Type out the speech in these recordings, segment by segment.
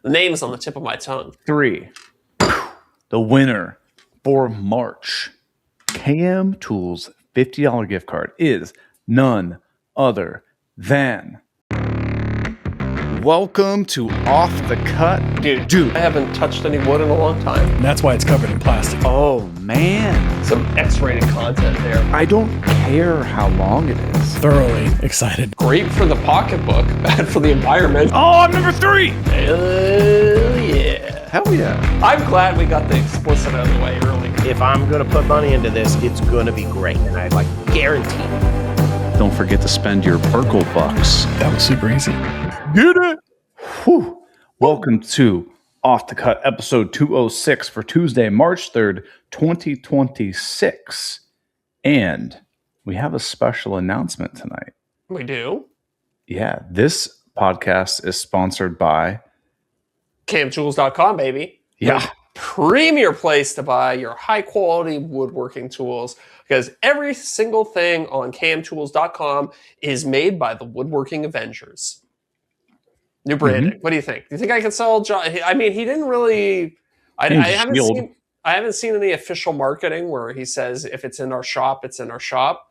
The name is on the tip of my tongue. 3. The winner for March KM Tools $50 gift card is none other than... Welcome to Off the Cut. Dude, I haven't touched any wood in a long time. And that's why it's covered in plastic. Oh, man. Some X-rated content there. I don't care how long it is. Thoroughly excited. Great for the pocketbook, bad for the environment. Oh, I'm number 3. Hell yeah. Hell yeah. I'm glad we got the explicit out of the way early. If I'm going to put money into this, it's going to be great. And I guarantee. Don't forget to spend your Urkel bucks. That was super easy. Get it? Whew. Welcome to Off the Cut, episode 206 for Tuesday, March 3rd, 2026. And we have a special announcement tonight. We do? Yeah, this podcast is sponsored by... KMTools.com, baby. Yeah. The premier place to buy your high-quality woodworking tools, because every single thing on KMTools.com is made by the Woodworking Avengers. New branding. Mm-hmm. What do you think? Do you think I can sell John? I mean, he didn't really... I haven't seen any official marketing where he says if it's in our shop, it's in our shop.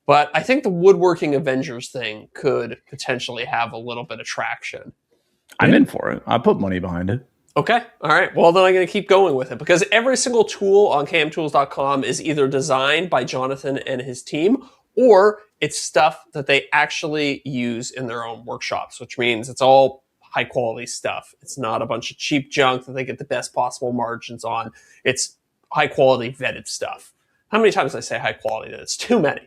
But I think the Woodworking Avengers thing could potentially have a little bit of traction. I'm in for it. I put money behind it. Okay. All right. Well, then I'm going to keep going with it because every single tool on KMTools.com is either designed by Jonathan and his team, or it's stuff that they actually use in their own workshops, which means it's all high quality stuff. It's not a bunch of cheap junk that they get the best possible margins on. It's high quality vetted stuff. How many times did I say high quality? It's too many.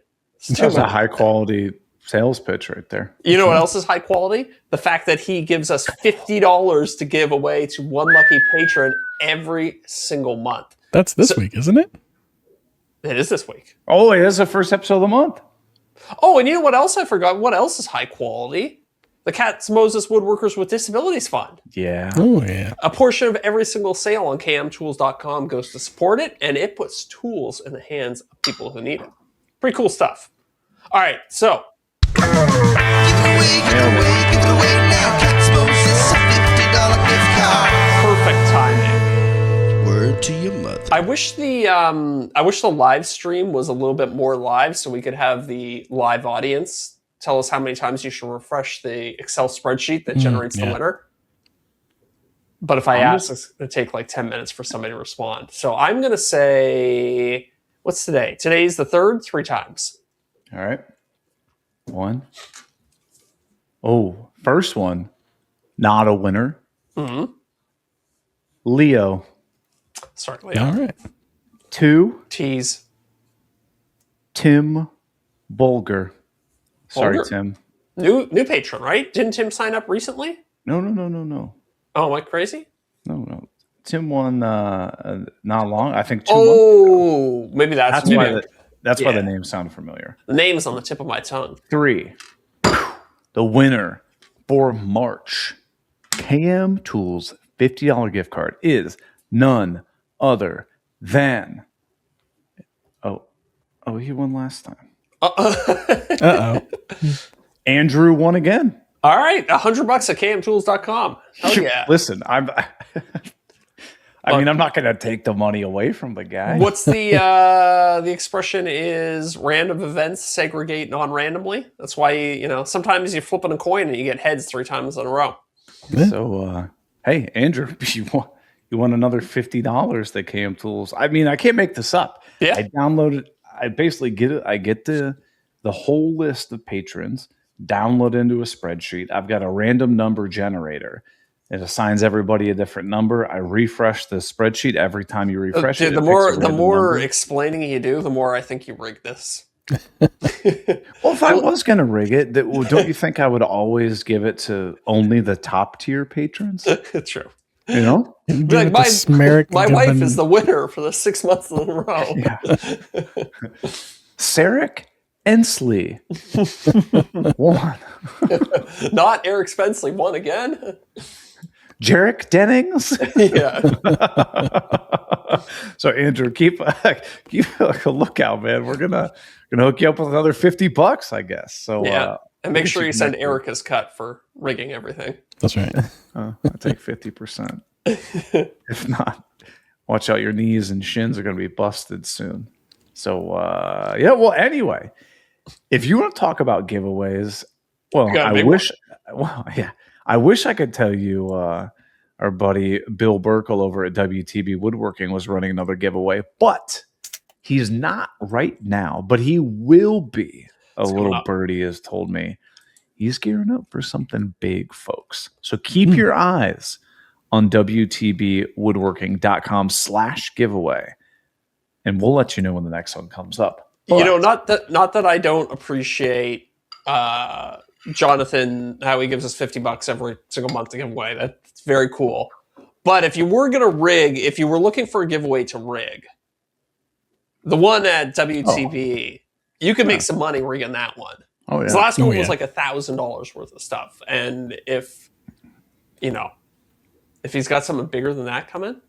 That's a high quality sales pitch right there. You know what else is high quality? The fact that he gives us $50 to give away to one lucky patron every single month. That's this week, isn't it? It is this week. Oh, it is the first episode of the month. Oh, and you know what else I forgot? What else is high quality? The Katz Moses Woodworkers with Disabilities Fund. Yeah. Oh, yeah. A portion of every single sale on KMTools.com goes to support it, and it puts tools in the hands of people who need it. Pretty cool stuff. All right, so. Give it away now. Katz Moses, a $50 gift card. Perfect timing. Word to your mother. I wish the live stream was a little bit more live so we could have the live audience tell us how many times you should refresh the Excel spreadsheet that generates the winner. But if I ask, it's going to take like 10 minutes for somebody to respond. So I'm going to say, what's today? Today's the 3rd, 3 times. All right. 1. Oh, first one, not a winner. Mm-hmm. Leo. Sorry, Leo. All right. 2. Tease. Tim Bulger. Sorry, Bulger? Tim. New patron, right? Didn't Tim sign up recently? No. Oh, am I crazy? No. Tim won not long. I think 2 months. Maybe that's why the name sounded familiar. The name is on the tip of my tongue. 3. The winner for March KM Tools $50 gift card is none other than... Oh, he won last time. Uh-oh. Andrew won again. All right, $100 at KMTools.com. Hell yeah. Listen, I'm not going to take the money away from the guy. What's the expression is random events segregate non-randomly? That's why, sometimes you're flipping a coin and you get heads 3 times in a row. Yeah. So, hey, Andrew, you won another $50 that KM Tools. I mean, I can't make this up. Yeah. I downloaded. I basically get it. I get the whole list of patrons, download into a spreadsheet. I've got a random number generator. It assigns everybody a different number. I refresh the spreadsheet every time you refresh it. The more explaining you do, the more I think you rig this. Well, if I was going to rig it, don't you think I would always give it to only the top tier patrons? True. You know? Like my wife is the winner for the 6 months in a row. Yeah. Sarek Ensley won. Not Eric Spenceley won again. Jarek Dennings. Yeah. So Andrew, keep a lookout, man. We're gonna hook you up with another $50, I guess. So yeah. And make sure you send Erica's cut for rigging everything. That's right. I take 50%. If not, watch out, your knees and shins are going to be busted soon. So, yeah, well, anyway, if you want to talk about giveaways, well, I wish I could tell you our buddy Bill Burkle over at WTB Woodworking was running another giveaway, but he's not right now, but he will be. A little birdie has told me he's gearing up for something big, folks. So keep your eyes on WTBwoodworking.com/giveaway. And we'll let you know when the next one comes up. But, you know, not that I don't appreciate Jonathan, how he gives us $50 every single month to give away. That's very cool. But if you were going to rig, if you were looking for a giveaway to rig, the one at WTB, you could make some money rigging that one. Oh, yeah. The last one was like $1,000 worth of stuff. And if he's got something bigger than that coming,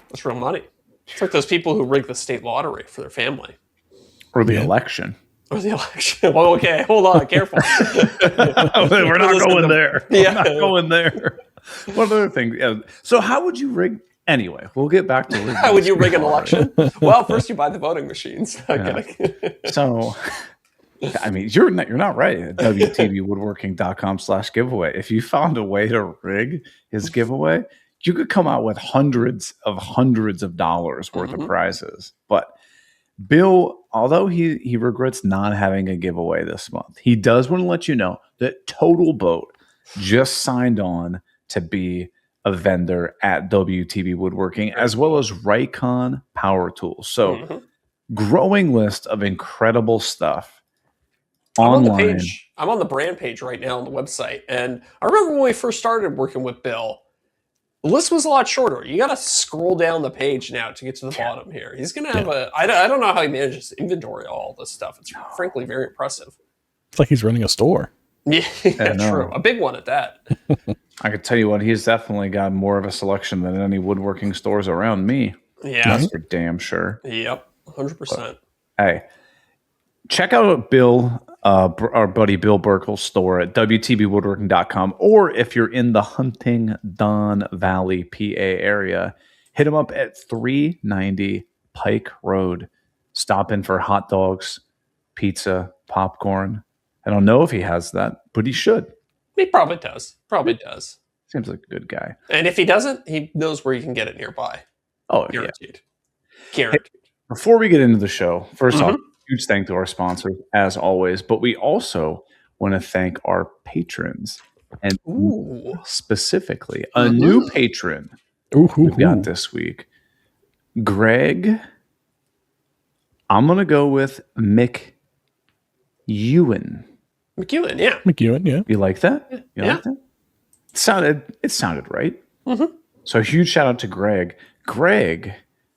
that's real money. It's like those people who rig the state lottery for their family. Or the election. Or the election. Well, okay, hold on, careful. We're not going there. Yeah. We're not going there. One other thing. So how would you rig? Anyway, we'll get back to rigging. How would you rig an election? Well, first you buy the voting machines. So, I mean, you're not right at WTBwoodworking.com/giveaway. If you found a way to rig his giveaway, you could come out with hundreds of dollars worth of prizes. But Bill, although he regrets not having a giveaway this month, he does want to let you know that Total Boat just signed on to be a vendor at WTB Woodworking, as well as Raycon Power Tools. So, growing list of incredible stuff online. I'm on the brand page right now on the website. And I remember when we first started working with Bill, the list was a lot shorter. You got to scroll down the page now to get to the bottom here. He's going to have I don't know how he manages to inventory all this stuff. It's frankly very impressive. It's like he's running a store. Yeah, true. A big one at that. I could tell you what, he's definitely got more of a selection than any woodworking stores around me. Yeah. That's for damn sure. Yep, 100%. Hey, check out Bill, our buddy Bill Burkle's store at WTBwoodworking.com, or if you're in the Huntingdon Valley, PA area, hit him up at 390 Pike Road. Stop in for hot dogs, pizza, popcorn. I don't know if he has that, but he should. He probably does. Seems like a good guy. And if he doesn't, he knows where you can get it nearby. Oh, Guaranteed. Yeah. Guaranteed. Hey, before we get into the show, first off, huge thank to our sponsors, as always, but we also want to thank our patrons. And specifically, a new patron we've got this week. Greg, I'm going to go with McEwen, yeah. McEwen, yeah. You like that? You like that? It sounded right. So a huge shout out to Greg. Greg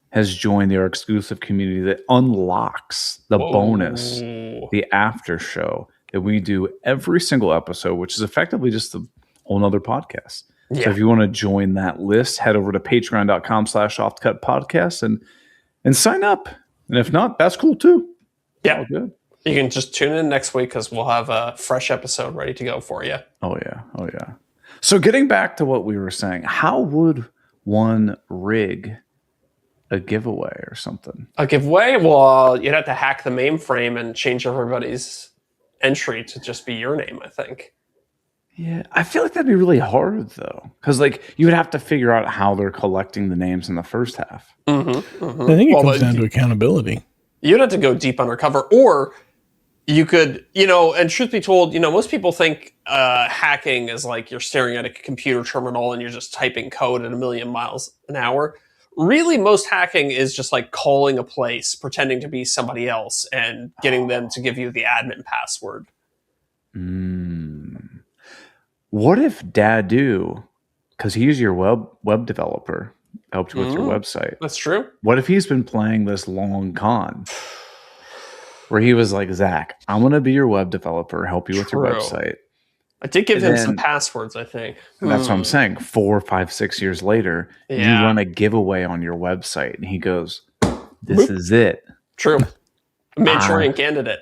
has joined our exclusive community that unlocks the bonus, the after show that we do every single episode, which is effectively just a whole nother podcast. Yeah. So if you want to join that list, head over to patreon.com/offthecutpodcast and sign up. And if not, that's cool too. Yeah. All good. You can just tune in next week because we'll have a fresh episode ready to go for you. Oh, yeah. So getting back to what we were saying, how would one rig a giveaway or something? A giveaway? Well, you'd have to hack the mainframe and change everybody's entry to just be your name, I think. Yeah, I feel like that'd be really hard, though. Because, you would have to figure out how they're collecting the names in the first half. I think it comes down to accountability. You'd have to go deep undercover, or you could, and truth be told, most people think hacking is like you're staring at a computer terminal and you're just typing code at 1,000,000 miles an hour. Really, most hacking is just like calling a place, pretending to be somebody else, and getting them to give you the admin password. What if Dadu, because he's your web developer, helped you with your website? That's true. What if he's been playing this long con? Where he was like, Zach, I'm going to be your web developer, help you with your website. I did give him some passwords, I think. That's what I'm saying. 4, 5, 6 years later, you run a giveaway on your website. And he goes, this is it. True. Manchurian candidate.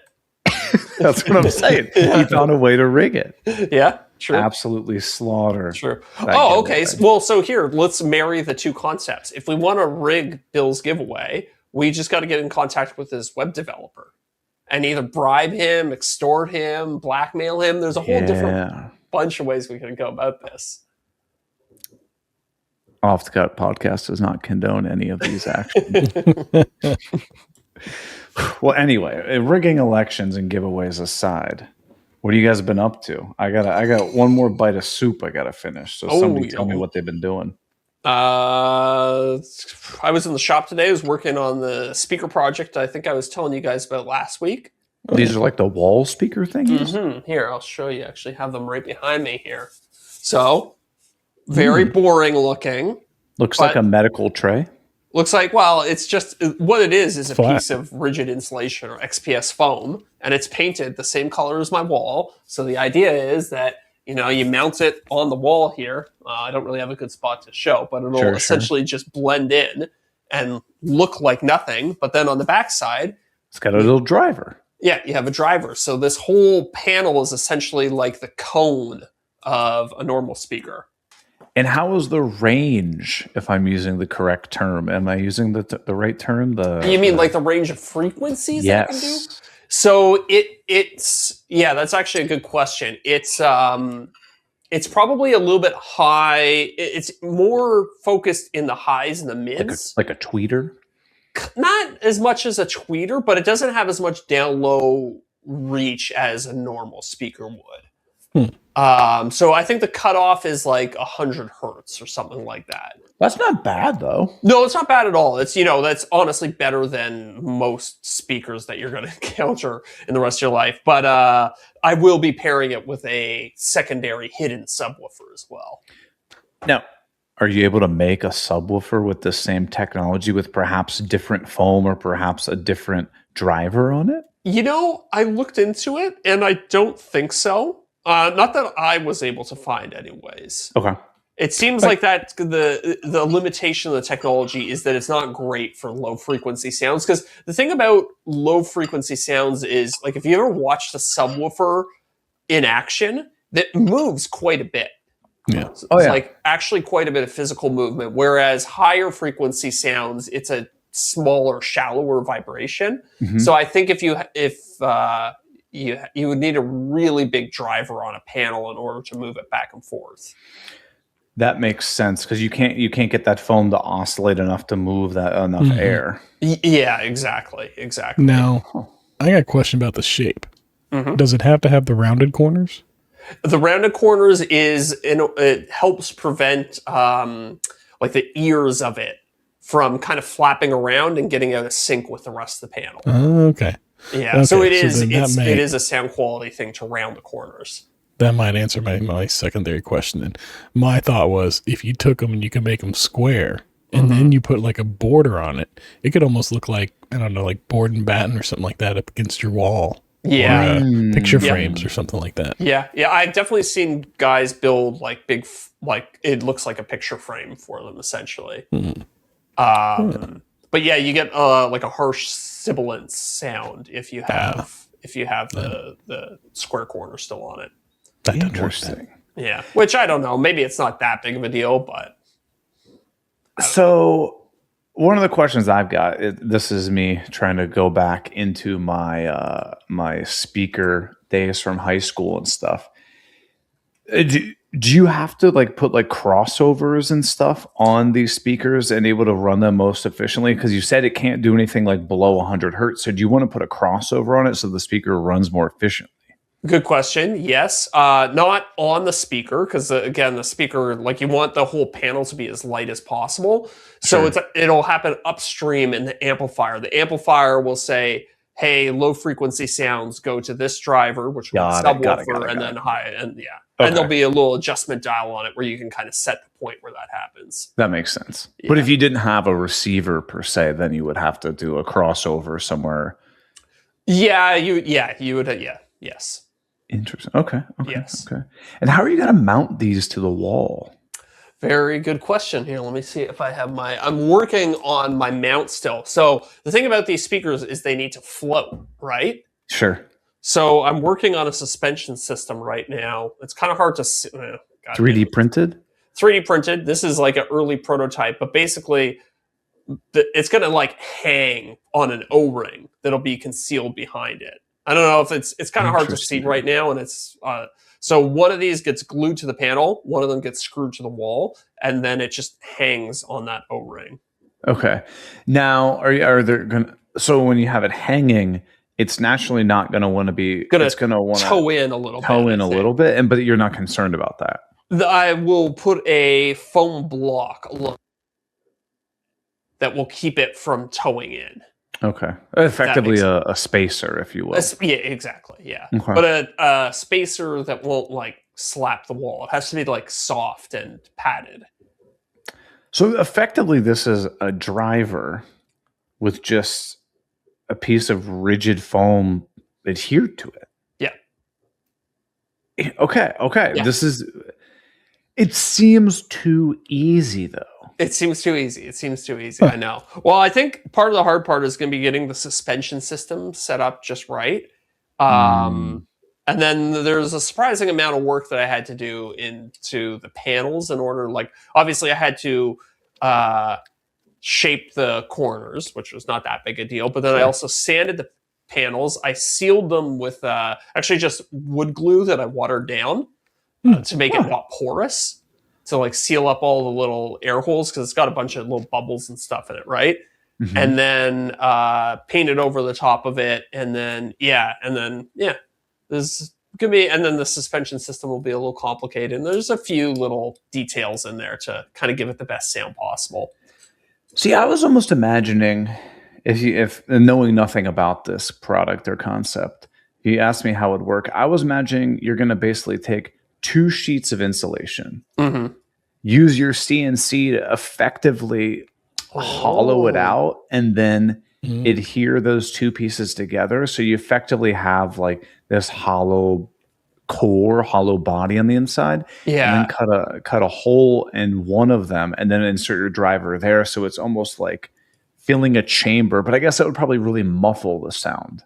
That's what I'm saying. He found a way to rig it. Yeah, True. absolutely slaughter. True. that Oh, okay. giveaway. Well, so here, let's marry the two concepts. If we want to rig Bill's giveaway, we just got to get in contact with his web developer and either bribe him, extort him, blackmail him. There's a whole different bunch of ways we can go about this. Off the Cut podcast does not condone any of these actions. Well, anyway, rigging elections and giveaways aside, what have you guys been up to? I got one more bite of soup I gotta finish. So somebody tell me what they've been doing. I was in the shop today. I was working on the speaker project I think I was telling you guys about last week. These are like the wall speaker things? Here, I'll show you. Actually have them right behind me here. So, very boring looking. Looks like a medical tray. Looks like, well, it's just, what it is a flat. piece of rigid insulation or XPS foam, and it's painted the same color as my wall. So the idea is that, you mount it on the wall here. I don't really have a good spot to show, but it'll essentially just blend in and look like nothing. But then on the back side, it's got a little driver. Yeah, you have a driver. So this whole panel is essentially like the cone of a normal speaker. And how is the range, if I'm using the correct term? Am I using the right term? You mean like the range of frequencies that it can do? So it's that's actually a good question. It's probably a little bit high. It's more focused in the highs and the mids. Like a tweeter? Not as much as a tweeter, but it doesn't have as much down-low reach as a normal speaker would. So I think the cutoff is like 100 hertz or something like that. That's not bad, though. No, it's not bad at all. It's, that's honestly better than most speakers that you're going to encounter in the rest of your life. But I will be pairing it with a secondary hidden subwoofer as well. Now, are you able to make a subwoofer with the same technology with perhaps different foam or perhaps a different driver on it? I looked into it, and I don't think so. Not that I was able to find anyways. Okay. It seems like that the limitation of the technology is that it's not great for low frequency sounds. Because the thing about low frequency sounds is, like, if you ever watched a subwoofer in action, that moves quite a bit. Yeah. It's like actually quite a bit of physical movement. Whereas higher frequency sounds, it's a smaller, shallower vibration. Mm-hmm. So I think if you would need a really big driver on a panel in order to move it back and forth. That makes sense because you can't get that foam to oscillate enough to move that enough air. Yeah, exactly. Now, I got a question about the shape. Mm-hmm. Does it have to have the rounded corners? The rounded corners it helps prevent like the ears of it from kind of flapping around and getting out of sync with the rest of the panel. Okay. Yeah, okay. So it is a sound quality thing to round the corners. That might answer my secondary question. And my thought was, if you took them and you could make them square, and then you put like a border on it, it could almost look like, I don't know, like board and batten or something like that up against your wall. Yeah, or, picture frames or something like that. Yeah. I've definitely seen guys build like big, like it looks like a picture frame for them essentially. But yeah, you get like a harsh sibilant sound if you have the square corner still on it. That's interesting. Yeah, which I don't know. Maybe it's not that big of a deal, but so one of the questions I've got. This is me trying to go back into my my speaker days from high school and stuff. Do you have to like put like crossovers and stuff on these speakers and able to run them most efficiently? Because you said it can't do anything like below 100 hertz. So do you want to put a crossover on it so the speaker runs more efficiently? Good question. Yes. Not on the speaker because, again, the speaker, like you want the whole panel to be as light as possible. So it'll happen upstream in the amplifier. The amplifier will say, hey, low frequency sounds go to this driver, which will be subwoofer, and then high. And yeah. Okay. And there'll be a little adjustment dial on it where you can kind of set the point where that happens. That makes sense. Yeah. But if you didn't have a receiver per se, then you would have to do a crossover somewhere. Yeah, you would. Yes. Interesting. Okay. Yes. Okay. And how are you going to mount these to the wall? Very good question. Here, let me see if I have I'm working on my mount still. So the thing about these speakers is they need to float, right? Sure. So I'm working on a suspension system right now. It's kind of hard to see. 3D printed? 3D printed. This is like an early prototype, but basically it's going to like hang on an O-ring that'll be concealed behind it. I don't know if it's kind of hard to see right now, and it's so one of these gets glued to the panel, one of them gets screwed to the wall, and then it just hangs on that O-ring. Okay. Now, are there going? So when you have it hanging, it's naturally not going to want to be. It's going to want to toe in a little bit, but you're not concerned about that. I will put a foam block along that will keep it from towing in. Okay. Effectively a spacer, if you will. Yeah, exactly. Yeah. Okay. But a spacer that won't like slap the wall. It has to be like soft and padded. So effectively, this is a driver with just a piece of rigid foam adhered to it. Yeah. Okay. Yeah. It seems too easy, though. It seems too easy. I know. Well, I think part of the hard part is going to be getting the suspension system set up just right. And then there's a surprising amount of work that I had to do into the panels in order, like, obviously I had to shape the corners, which was not that big a deal. But then I also sanded the panels. I sealed them with actually just wood glue that I watered down to make it not porous, to like seal up all the little air holes, because it's got a bunch of little bubbles and stuff in it, right? Mm-hmm. And then painted over the top of it, and then there's gonna be, and then the suspension system will be a little complicated, and there's a few little details in there to kind of give it the best sound possible. See, I was almost imagining, if knowing nothing about this product or concept, you asked me how it would work. I was imagining you're going to basically take 2 sheets of insulation, use your CNC to effectively hollow it out, and then adhere those 2 pieces together. So you effectively have like this hollow core, hollow body on the inside. Yeah. And then cut a hole in one of them, and then insert your driver there. So it's almost like filling a chamber, but I guess that would probably really muffle the sound.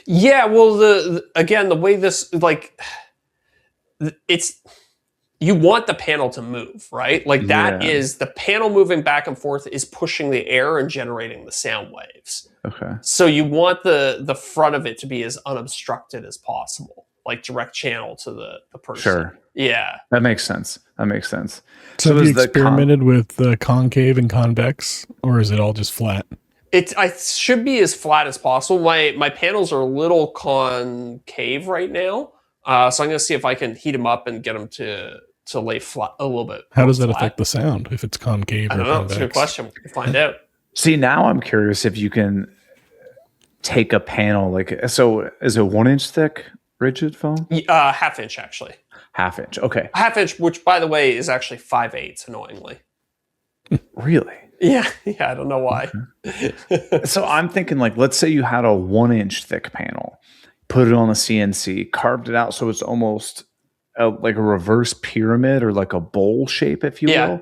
Yeah. Well, the way this, like, it's, you want the panel to move, right? Like that is the panel moving back and forth is pushing the air and generating the sound waves. Okay. So you want the front of it to be as unobstructed as possible, like direct channel to the person. Sure. Yeah. That makes sense. So have you experimented with the concave and convex, or is it all just flat? I should be as flat as possible. My panels are a little concave right now. So I'm going to see if I can heat them up and get them to lay flat a little bit. How does that affect the sound if it's concave or convex? I don't know. It's a good question. We'll find out. See, now I'm curious if you can take a panel, like, so is it 1 inch thick rigid foam? Half inch, actually. Half inch. Okay. Half inch, which by the way is actually 5/8, annoyingly. Really? Yeah. I don't know why. Okay. So I'm thinking, like, let's say you had a 1 inch thick panel, put it on a CNC, carved it out so it's almost like a reverse pyramid or like a bowl shape, if you will.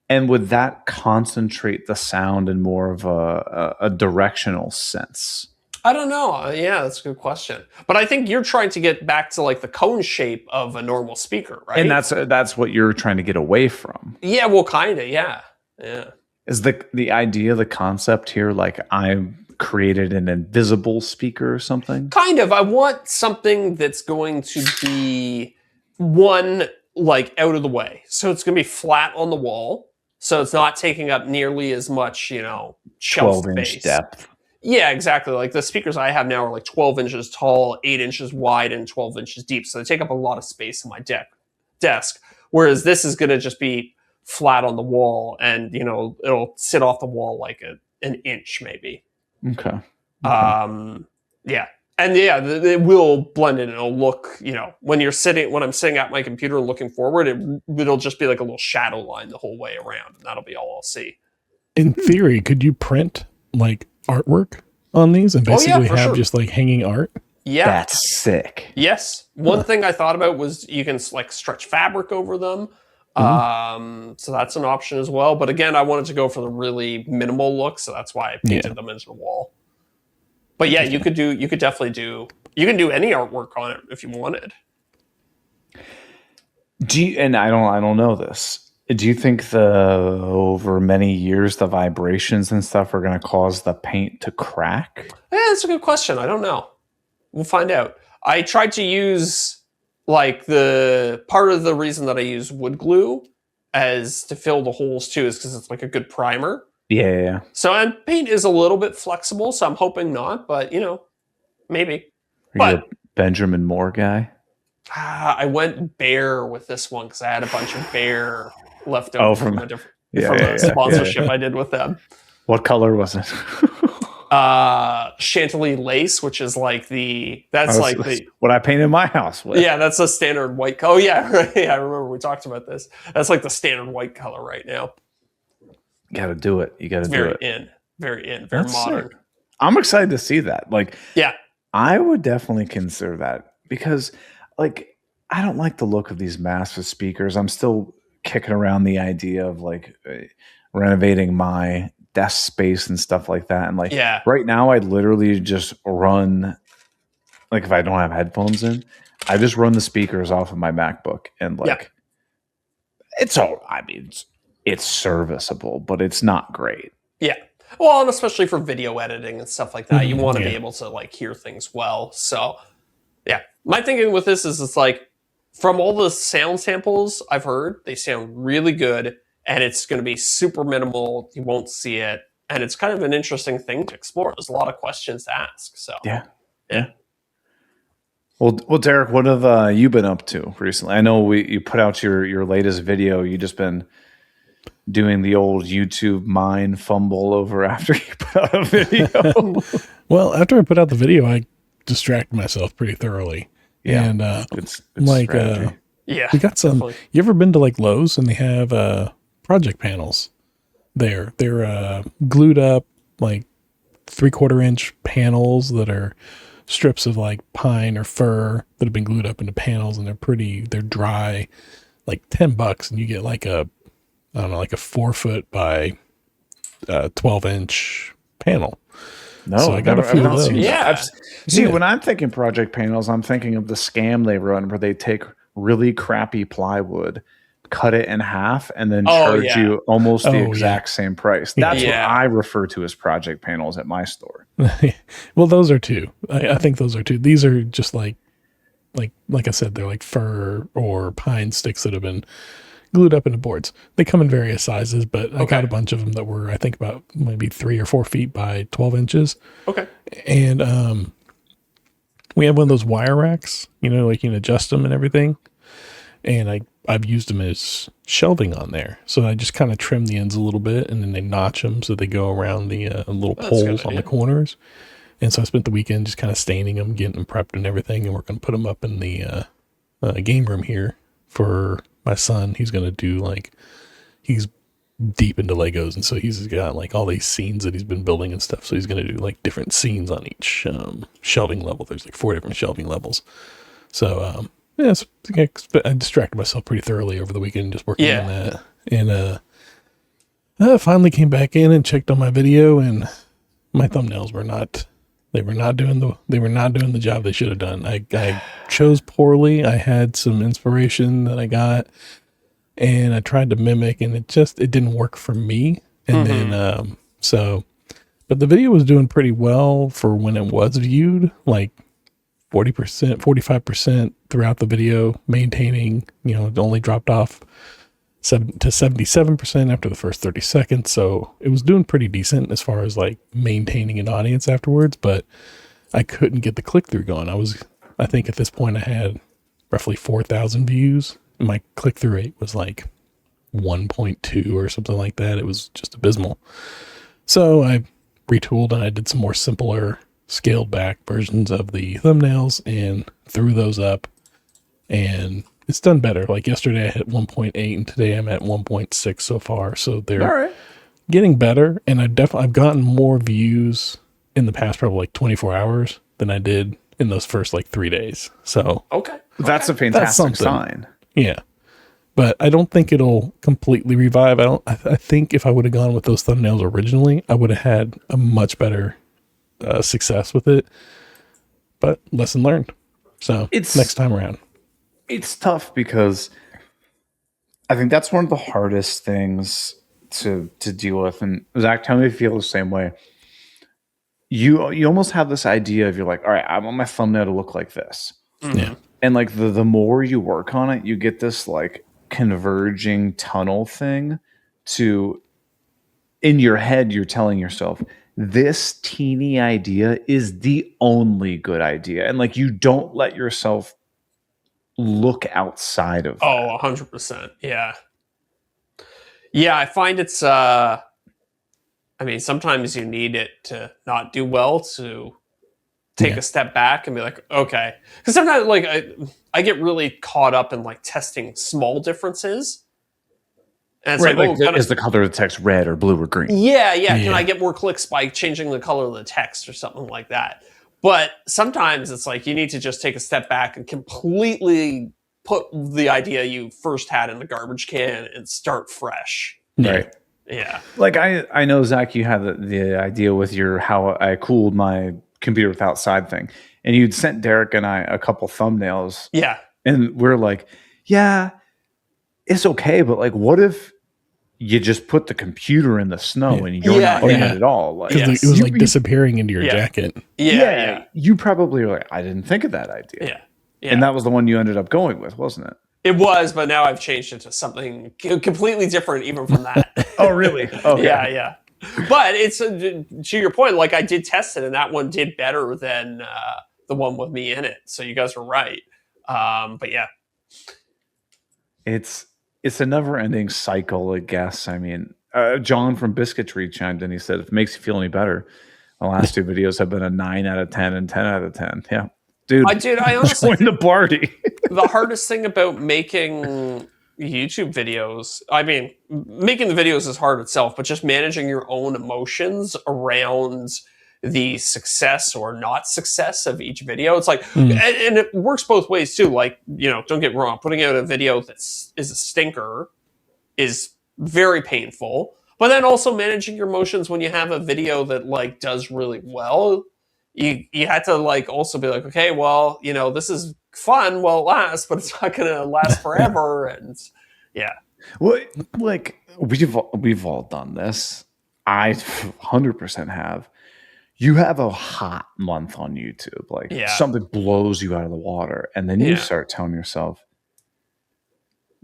And would that concentrate the sound in more of a directional sense? I don't know. Yeah, that's a good question. But I think you're trying to get back to like the cone shape of a normal speaker, right? And that's what you're trying to get away from. Yeah, well, kind of, yeah. Is the idea, the concept here, like I created an invisible speaker or something? Kind of. I want something that's going to be like out of the way. So it's going to be flat on the wall. So it's not taking up nearly as much, shelf 12-inch space. Depth. Yeah, exactly. Like the speakers I have now are like 12 inches tall, 8 inches wide, and 12 inches deep. So they take up a lot of space in my desk. Whereas this is going to just be flat on the wall, and it'll sit off the wall like an inch maybe. Okay. Yeah. And it will blend in. It'll look, when I'm sitting at my computer and looking forward, it'll just be like a little shadow line the whole way around, and that'll be all I'll see. In theory, could you print like artwork on these and basically have just like hanging art? Yeah. That's sick. Yes. One thing I thought about was you can like stretch fabric over them. So that's an option as well. But again, I wanted to go for the really minimal look, so that's why I painted them into the wall. But yeah, you could definitely do You can do any artwork on it if you wanted. And I don't know this. Do you think over many years the vibrations and stuff are going to cause the paint to crack? Yeah, that's a good question. I don't know. We'll find out. I tried to use like the part of the reason that I use wood glue as to fill the holes too is because it's like a good primer. Yeah. So and paint is a little bit flexible, so I'm hoping not, but maybe. Are you a Benjamin Moore guy? I went bare with this one because I had a bunch of bare left over from a sponsorship I did with them. What color was it? Chantilly lace, which is like what I painted my house with. Yeah, that's a standard white color. Oh yeah, right. Yeah, I remember we talked about this. That's like the standard white color right now. You got to do it. You got to do it. Very That's modern. Sick. I'm excited to see that. Like, yeah, I would definitely consider that because, like, I don't like the look of these massive speakers. I'm still kicking around the idea of like renovating my desk space and stuff like that. And like, right now, I literally just run, like, if I don't have headphones in, I just run the speakers off of my MacBook and like, it's all. I mean, it's serviceable, but it's not great. Yeah. Well, and especially for video editing and stuff like that, you want to be able to like hear things well. So, yeah, my thinking with this is it's like from all the sound samples I've heard, they sound really good, and it's going to be super minimal. You won't see it, and it's kind of an interesting thing to explore. There's a lot of questions to ask. So, yeah. Well, Deric, what have you been up to recently? I know you put out your latest video. You just been doing the old YouTube mind fumble over after you put out a video. Well, after I put out the video, I distracted myself pretty thoroughly. Yeah, and it's like strategy. we got some. Definitely. You ever been to like Lowe's and they have project panels there? They're glued up like 3/4 inch panels that are strips of like pine or fir that have been glued up into panels, and they're dry, like $10, and you get like a 4-foot by 12-inch panel. No, so I got a few of those. Yeah. When I'm thinking project panels, I'm thinking of the scam they run where they take really crappy plywood, cut it in half, and then charge you almost the exact same price. That's what I refer to as project panels at my store. Well, those are two. I think those are two. These are just like I said, they're like fir or pine sticks that have been glued up into boards. They come in various sizes, but I got a bunch of them that were, I think, about maybe 3 or 4 feet by 12 inches. Okay. And we have one of those wire racks, like you can adjust them and everything. And I've used them as shelving on there. So I just kind of trim the ends a little bit, and then they notch them so they go around the little poles on the corners. And so I spent the weekend just kind of staining them, getting them prepped and everything. And we're going to put them up in the game room here for my son. He's going to do he's deep into Legos. And so he's got like all these scenes that he's been building and stuff. So he's going to do like different scenes on each shelving level. There's like 4 different shelving levels. So, so I distracted myself pretty thoroughly over the weekend just working on that. And I finally came back in and checked on my video, and my thumbnails were not doing the job they should have done. I chose poorly. I had some inspiration that I got, and I tried to mimic, and it didn't work for me. And then but the video was doing pretty well for when it was viewed, like 40%, 45% throughout the video, maintaining, it only dropped off to 77% after the first 30 seconds. So it was doing pretty decent as far as like maintaining an audience afterwards, but I couldn't get the click-through going. I think at this point I had roughly 4,000 views. My click-through rate was like 1.2 or something like that. It was just abysmal. So I retooled and I did some more simpler, scaled back versions of the thumbnails and threw those up, and it's done better. Like yesterday I hit 1.8 and today I'm at 1.6 so far. So they're getting better, and I've gotten more views in the past probably like 24 hours than I did in those first like 3 days. So that's a fantastic sign. Yeah. But I don't think it'll completely revive. I think if I would have gone with those thumbnails originally, I would have had a much better success with it. but lesson learned. So It's- next time around. It's tough because I think that's one of the hardest things to deal with. And Zach, tell me if you feel the same way. You almost have this idea of you're like, all right, I want my thumbnail to look like this. Yeah. And like the more you work on it, you get this like converging tunnel thing to in your head, you're telling yourself, this teeny idea is the only good idea. And like you don't let yourself look outside of that. Oh, 100%. Yeah. Yeah, I find it's I mean, sometimes you need it to not do well to take a step back and be like, okay. Because sometimes like I get really caught up in like testing small differences. And it's Right, like, like is the color of the text red or blue or green? yeah. Can Yeah. I get more clicks by changing the color of the text or something like that? But sometimes it's like you need to just take a step back and completely put the idea you first had in the garbage can and start fresh. Right. Yeah. Like I know, Zach, you had the idea with your how I cooled my computer with outside thing. And you'd sent Deric and I a couple thumbnails. Yeah. And we're like, yeah, it's okay, but like what if you just put the computer in the snow and you're Yeah, not in yeah. it at all? Like, Yes. It was You- like disappearing into your Yeah. jacket. Yeah. you probably were like, I didn't think of that idea. Yeah. Yeah. And that was the one you ended up going with, wasn't it? It was, but now I've changed it to something completely different even from that. Oh, really? Okay. Yeah. But it's to your point, like I did test it and that one did better than the one with me in it. So you guys were right. But yeah. It's a never-ending cycle, I guess. I mean, John from Biscuit Tree chimed in. He said, if it makes you feel any better, the last two videos have been a 9 out of 10 and 10 out of 10. Yeah. Dude, I honestly join the party. the hardest thing about making YouTube videos, I mean, making the videos is hard itself, but just managing your own emotions around the success or not success of each video. It's like, and it works both ways too. Like, you know, don't get me wrong, putting out a video that is a stinker is very painful, but then also managing your emotions when you have a video that like does really well. You had to like also be like, okay, well, you know, this is fun while it lasts, but it's not going to last forever. And yeah, Well, like we've all done this. I 100% have. You have a hot month on YouTube, like something blows you out of the water, and then you start telling yourself,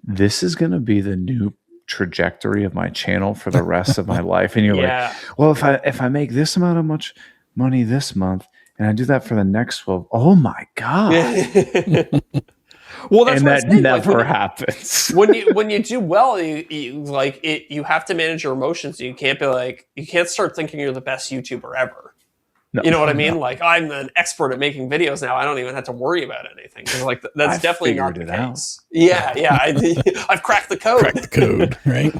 "This is going to be the new trajectory of my channel for the rest of my life." And you're like, "Well, if I make this amount of much money this month, and I do that for the next 12, oh my god!" Well, that's and what that I'm saying. never Like, happens. when you do well, you have to manage your emotions. You can't be like, you can't start thinking you're the best YouTuber ever. No, you know what I mean? Like, I'm an expert at making videos now. I don't even have to worry about anything. 'Cause, like, that's I've definitely not the figured it out. case. Yeah. I've cracked the code. Crack the code, right?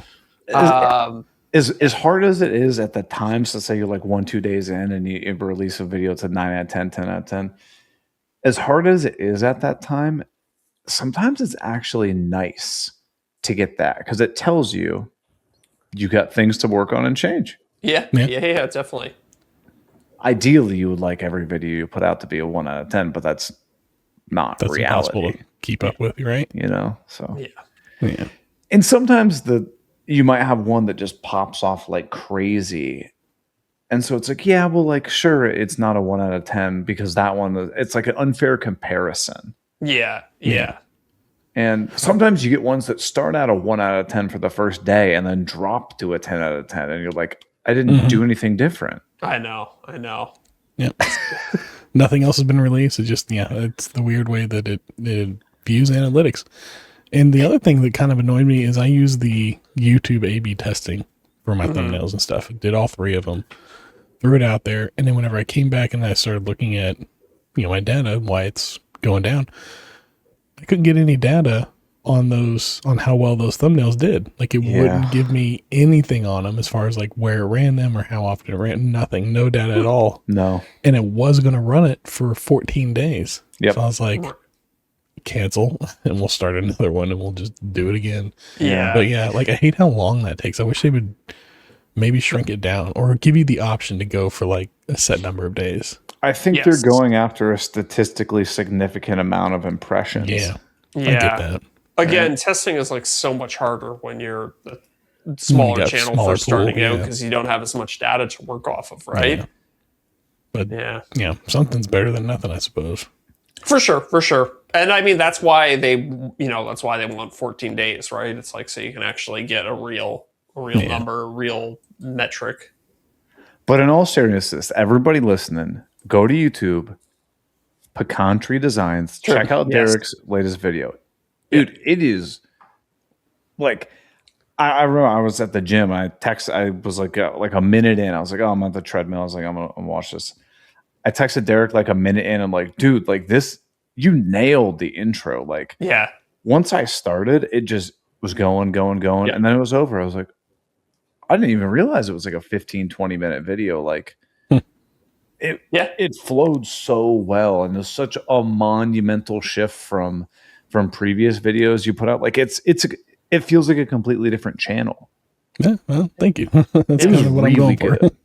As hard as it is at the time, so say you're like 1-2 days in and you release a video, it's a 9 out of 10, 10 out of 10. As hard as it is at that time, sometimes it's actually nice to get that because it tells you got things to work on and change. Yeah, definitely. Ideally, you would like every video you put out to be a 1 out of 10, but that's not That's reality. impossible to keep up with, right? You know, so Yeah. and sometimes you might have one that just pops off like crazy. And so it's like, yeah, well, like, sure, it's not a 1 out of 10 because that one, it's like an unfair comparison. Yeah. And sometimes you get ones that start out a 1 out of 10 for the first day and then drop to a 10 out of 10. And you're like, I didn't do anything different. I know. Yeah. Nothing else has been released. It's just, it's the weird way that it views analytics. And the other thing that kind of annoyed me is I use the YouTube A/B testing for my thumbnails and stuff. Did all 3 of them, threw it out there. And then whenever I came back and I started looking at, my data, why it's going down, I couldn't get any data on how well those thumbnails did. Like it wouldn't give me anything on them as far as like where it ran them or how often it ran. Nothing, no data at all. No. And it was going to run it for 14 days. Yep. So I was like, cancel and we'll start another one and we'll just do it again. Yeah. But like I hate how long that takes. I wish they would maybe shrink it down or give you the option to go for like a set number of days. I think Yes. they're going after a statistically significant amount of impressions. Yeah, Yeah. I get that. Again, testing is like so much harder when you're a smaller got channel smaller first starting pool, out yeah. because you don't have as much data to work off of, right? Yeah. But Yeah. Something's better than nothing, I suppose. For sure, for sure. And I mean, that's why they want 14 days, right? It's like so you can actually get a real Yeah. number, a real metric. But in all seriousness, everybody listening, go to YouTube, Pecan Tree Designs, Sure. check out Yes. Deric's latest video. Dude, it is like I remember I was at the gym. I was like a minute in. I was like, oh, I'm at the treadmill. I was like, I'm gonna watch this. I texted Deric like a minute in. I'm like, dude, like this, you nailed the intro. Like, Yeah. once I started, it just was going, Yeah. and then it was over. I was like, I didn't even realize it was like a 15, 20-minute video. Like, it flowed so well, and there's such a monumental shift from previous videos you put out. Like, it feels like a completely different channel. Yeah, well, thank you. That's It was kind of what I'm really going for. good.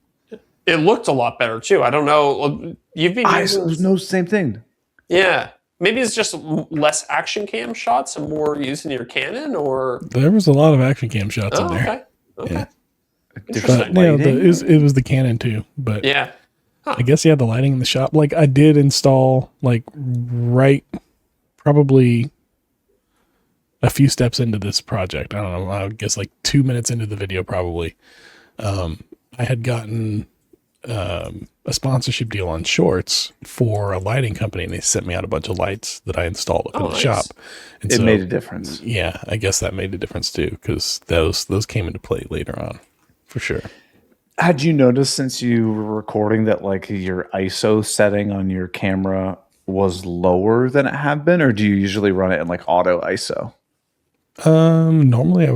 It looked a lot better too. I don't know. You've been using, no, same thing. yeah. Maybe it's just less action cam shots and more using your Canon, or There was a lot of action cam shots in there. Okay. Yeah. Different But lighting. it was the Canon too. But Yeah. I guess the lighting in the shop. Like I did install like right probably a few steps into this project. I don't know. I guess like 2 minutes into the video probably. I had gotten a sponsorship deal on Shorts for a lighting company, and they sent me out a bunch of lights that I installed up in the nice. shop. And It made a difference. Yeah, I guess that made a difference too, because those came into play later on, for sure. Had you noticed since you were recording that like your ISO setting on your camera was lower than it had been, or do you usually run it in like auto ISO? Normally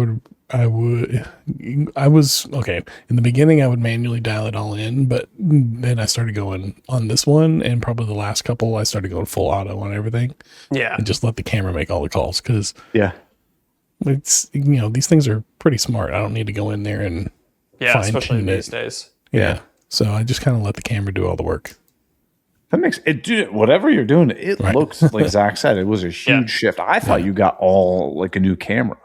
I was okay. In the beginning, I would manually dial it all in, but then I started going on this one, and probably the last couple, I started going full auto on everything, Yeah. and just let the camera make all the calls, because Yeah. it's these things are pretty smart. I don't need to go in there and Yeah. fine Especially tune these it. days. Yeah. So I just kind of let the camera do all the work. That makes it, dude. Whatever you're doing, it Right. looks like Zach said. It was a huge shift. I thought you got all like a new camera.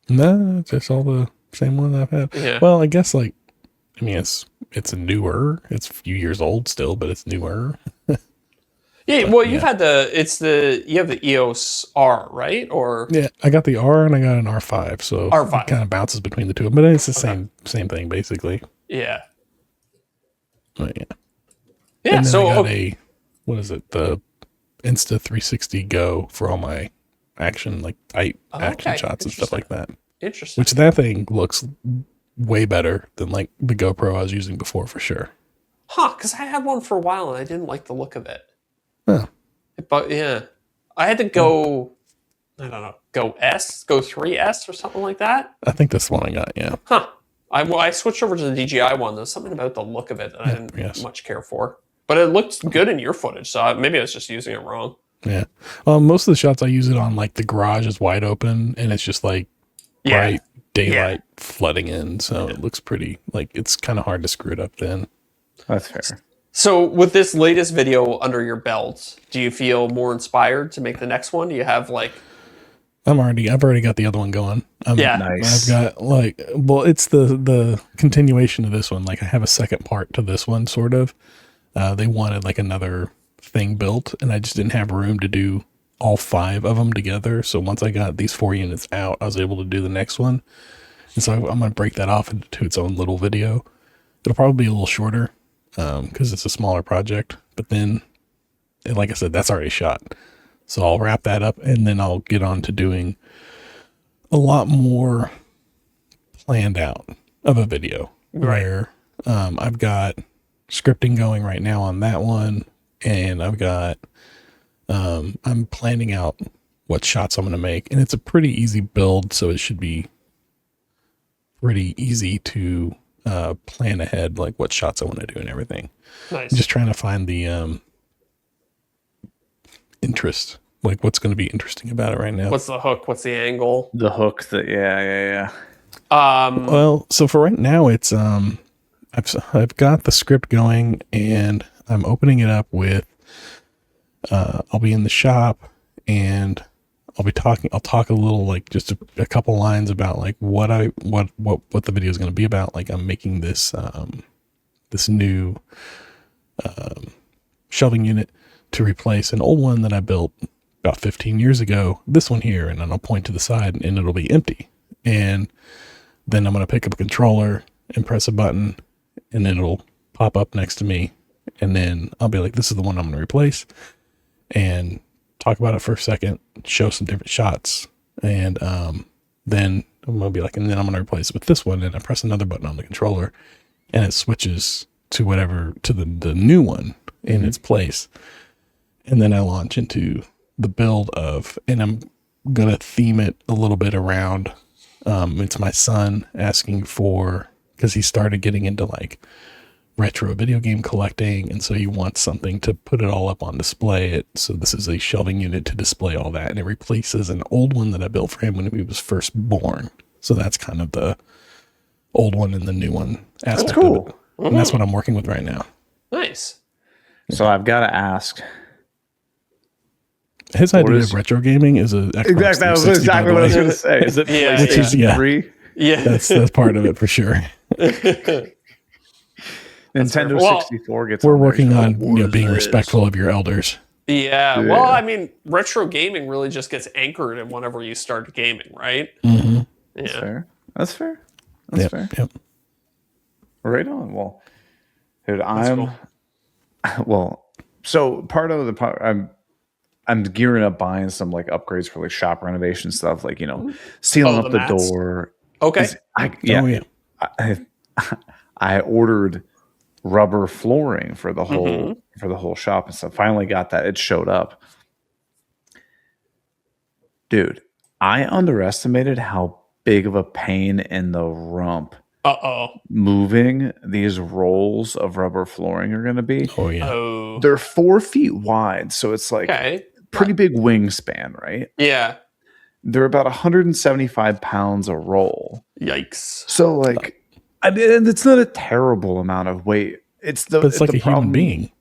No, it's just all the same one I've had. Yeah. Well, I guess it's a newer. It's a few years old still, but it's newer. Yeah. Well, you have the EOS R, right? Or Yeah, I got the R and I got an R5, so R5. it kind of bounces between the two, but it's the same thing basically. yeah. But yeah. Yeah. And then So I got the Insta 360 Go for all my action, like tight action Okay, shots and stuff like that. interesting. Which that thing looks way better than like the GoPro I was using before, for sure. Huh? Because I had one for a while and I didn't like the look of it. Huh. But yeah, I had to go. I don't know. Go 3S or something like that. I think that's the one I got. Yeah. Huh. I switched over to the DJI one. There's something about the look of it that I didn't yes. much care for. But it looked good in your footage, so maybe I was just using it wrong. Yeah. Most of the shots I use it on, like the garage is wide open and it's just like bright daylight flooding in. So it looks pretty, like it's kind of hard to screw it up then. That's fair. So with this latest video under your belt, do you feel more inspired to make the next one? Do you have like... I've already got the other one going. Yeah. Nice. I've got it's the continuation of this one. Like I have a second part to this one, sort of. They wanted like another thing built, and I just didn't have room to do all 5 of them together. So once I got these 4 units out, I was able to do the next one. And so I'm going to break that off into its own little video. It'll probably be a little shorter because it's a smaller project. But then, like I said, that's already shot. So I'll wrap that up, and then I'll get on to doing a lot more planned out of a video. Right. Where I've got scripting going right now on that one, and I've got I'm planning out what shots I'm going to make, and it's a pretty easy build, so it should be pretty easy to plan ahead, like what shots I want to do and everything. Nice. I'm just trying to find the interest, like what's going to be interesting about it right now. What's the hook? What's the angle? The hook. Yeah. Well, so for right now, it's I've got the script going, and I'm opening it up with. I'll be in the shop, and I'll talk a little, like just a couple lines about like what the video is going to be about. Like I'm making this this new shelving unit to replace an old one that I built about 15 years ago. This one here, and then I'll point to the side, and it'll be empty. And then I'm going to pick up a controller and press a button, and then it'll pop up next to me. And then I'll be like, this is the one I'm going to replace, and talk about it for a second, show some different shots. And then I'm going to be like, and then I'm going to replace it with this one. And I press another button on the controller, and it switches to the new one in its place. And then I launch into the build and I'm going to theme it a little bit around, it's my son asking because he started getting into like retro video game collecting. And so he wants something to put it all up on display. So this is a shelving unit to display all that. And it replaces an old one that I built for him when he was first born. So that's kind of the old one and the new one aspect. That's cool. Of it. And that's what I'm working with right now. Nice. So I've got to ask. His idea of retro gaming is a Xbox Exactly. That was 360, exactly by what I the was way. going to say. Is it Yeah, PlayStation yeah. 3? Yeah. That's part of it for sure. Nintendo Well, 64 gets. We're on there, working so- on being respectful of your elders. Yeah. Yeah. Well, I mean, retro gaming really just gets anchored in whenever you start gaming, right? Mm-hmm. That's Yeah. fair. That's fair. That's fair. Yep. Right on. Well, dude, cool. well. So part of the part, I'm gearing up buying some like upgrades for like shop renovation stuff, like sealing Oh, up the the mats? door. Okay. Oh, yeah. I ordered rubber flooring for the whole shop and stuff. Finally got that. It showed up. Dude, I underestimated how big of a pain in the rump moving these rolls of rubber flooring are going to be. Oh, yeah. Oh. They're 4 feet wide, so it's like Okay. pretty big wingspan, right? Yeah. They're about 175 pounds a roll. Yikes. So like, I mean, it's not a terrible amount of weight. It's But it's like the a human being.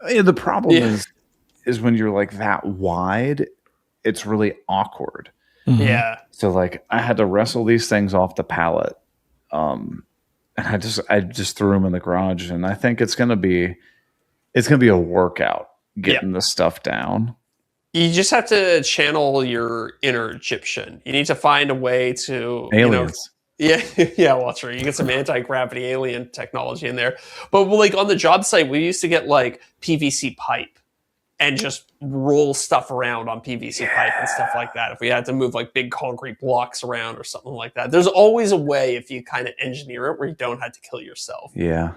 Yeah, the problem Yeah. is when you're like that wide, it's really awkward. Mhm. Yeah. So like, I had to wrestle these things off the pallet, and I just threw them in the garage, and I think it's gonna be a workout getting the stuff down. You just have to channel your inner Egyptian. You need to find a way to Aliens. Yeah, well, that's right. You get some anti-gravity alien technology in there. But like on the job site, we used to get like PVC pipe and just roll stuff around on PVC pipe and stuff like that. If we had to move like big concrete blocks around or something like that. There's always a way if you kind of engineer it where you don't have to kill yourself. Yeah.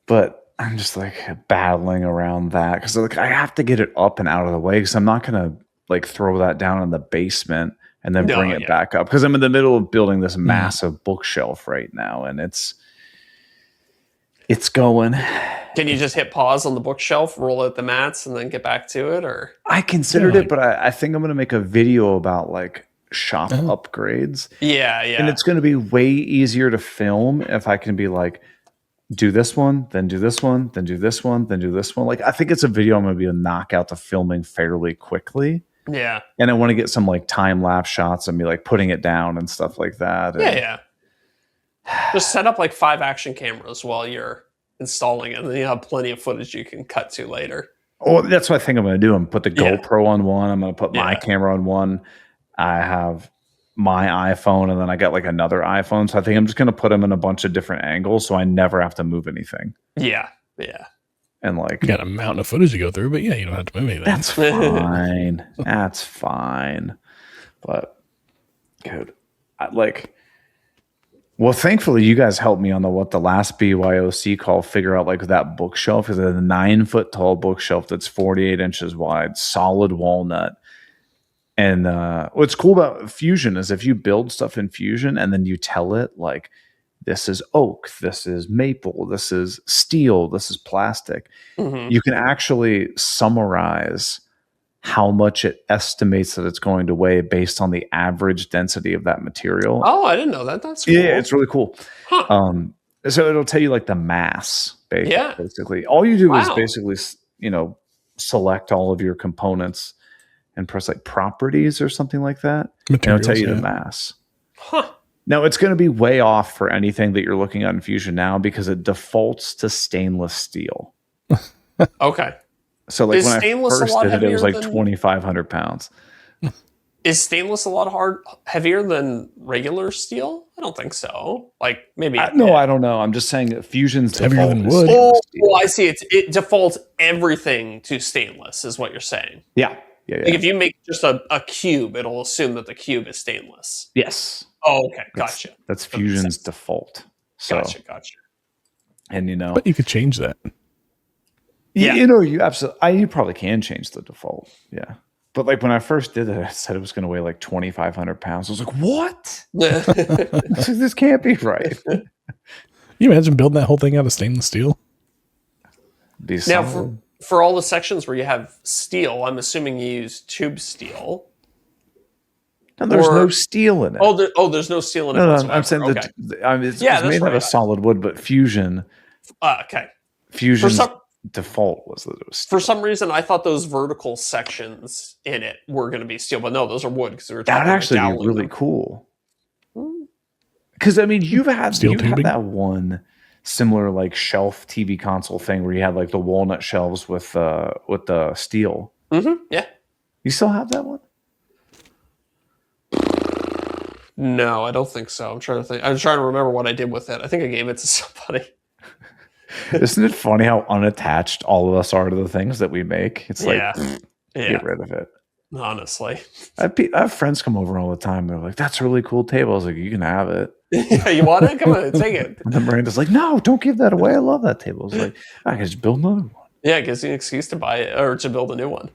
But I'm just like battling around that because like I have to get it up and out of the way because I'm not gonna like throw that down in the basement and then bring it back up because I'm in the middle of building this massive bookshelf right now and it's going. Can you just hit pause on the bookshelf, roll out the mats, and then get back to it? Or I considered it, but I think I'm gonna make a video about like shop upgrades. Yeah. And it's gonna be way easier to film if I can be like, do this one, then do this one, then do this one, then do this one. Like I think it's a video I'm gonna be able to knock out the filming fairly quickly. Yeah. And I want to get some like time lapse shots of me like putting it down and stuff like that. And Yeah. Just set up like 5 action cameras while you're installing it, and then you have plenty of footage you can cut to later. Oh, that's what I think I'm going to do. I'm put the Yeah. GoPro on one. I'm going to put my camera on one. I have my iPhone, and then I got like another iPhone. So I think I'm just going to put them in a bunch of different angles, so I never have to move anything. Yeah. And like, You got a mountain of footage to go through, but yeah, you don't have to move anything. that's fine. That's fine. But dude, well, thankfully you guys helped me on the last BYOC call figure out like that bookshelf is a 9-foot tall bookshelf that's 48 inches wide, solid walnut. And what's cool about Fusion is if you build stuff in Fusion and then you tell it like, this is oak, this is maple, this is steel, this is plastic. Mm-hmm. You can actually summarize how much it estimates that it's going to weigh based on the average density of that material. Oh, I didn't know that. That's cool. Yeah, it's really cool. Huh. So it'll tell you like the mass, Yeah. basically. All you do is Wow. basically, select all of your components and press like properties or something like that. And it'll tell Materials, you the yeah. mass. Huh. Now it's going to be way off for anything that you're looking at in Fusion now because it defaults to stainless steel. Okay. So like Is when I stainless a first lot did it, it was heavier like than- 2,500 pounds. Is stainless a lot heavier than regular steel? I don't think so. Like maybe. No, I don't know. I'm just saying that Fusion's It's heavier default than is wood. stainless steel. Oh, I see. It defaults everything to stainless, is what you're saying. Yeah. Like if you make just a cube, it'll assume that the cube is stainless. Yes. Oh, okay. That's- Gotcha. That's That makes Fusion's sense. default. So, Gotcha. and But you could change that. Yeah. you absolutely, you probably can change the default. Yeah. But like when I first did it, I said it was going to weigh like 2,500 pounds. I was like, what? This can't be right. You imagine building that whole thing out of stainless steel? Be Now, solid. for all the sections where you have steel, I'm assuming you use tube steel. No, there's or- no steel in it. There's no steel in it no, whatsoever. I'm saying Okay. it's Yeah, made that's out right. of solid wood, but Fusion's some- default was that it was For steel. some reason, I thought those vertical sections in it were going to be steel, but no, those are wood because we were That talking would about actually be doweling really them. cool. Because I mean, you've had Steel tubing? that one similar like shelf TV console thing where you had like the walnut shelves with the steel. Yeah. You still have that one? No, I don't think so. I'm trying to remember what I did with it. I think I gave it to somebody. Isn't it funny how unattached all of us are to the things that we make? It's like, Yeah. get rid of it. Honestly. I have friends come over all the time. They're like, "That's a really cool table." I was like, "You can have it." Yeah, you want it? Come on, take it. And then Miranda's like, "No, don't give that away. I love that table." I was like, "I can just build another one." Yeah, it gives you an excuse to buy it or to build a new one.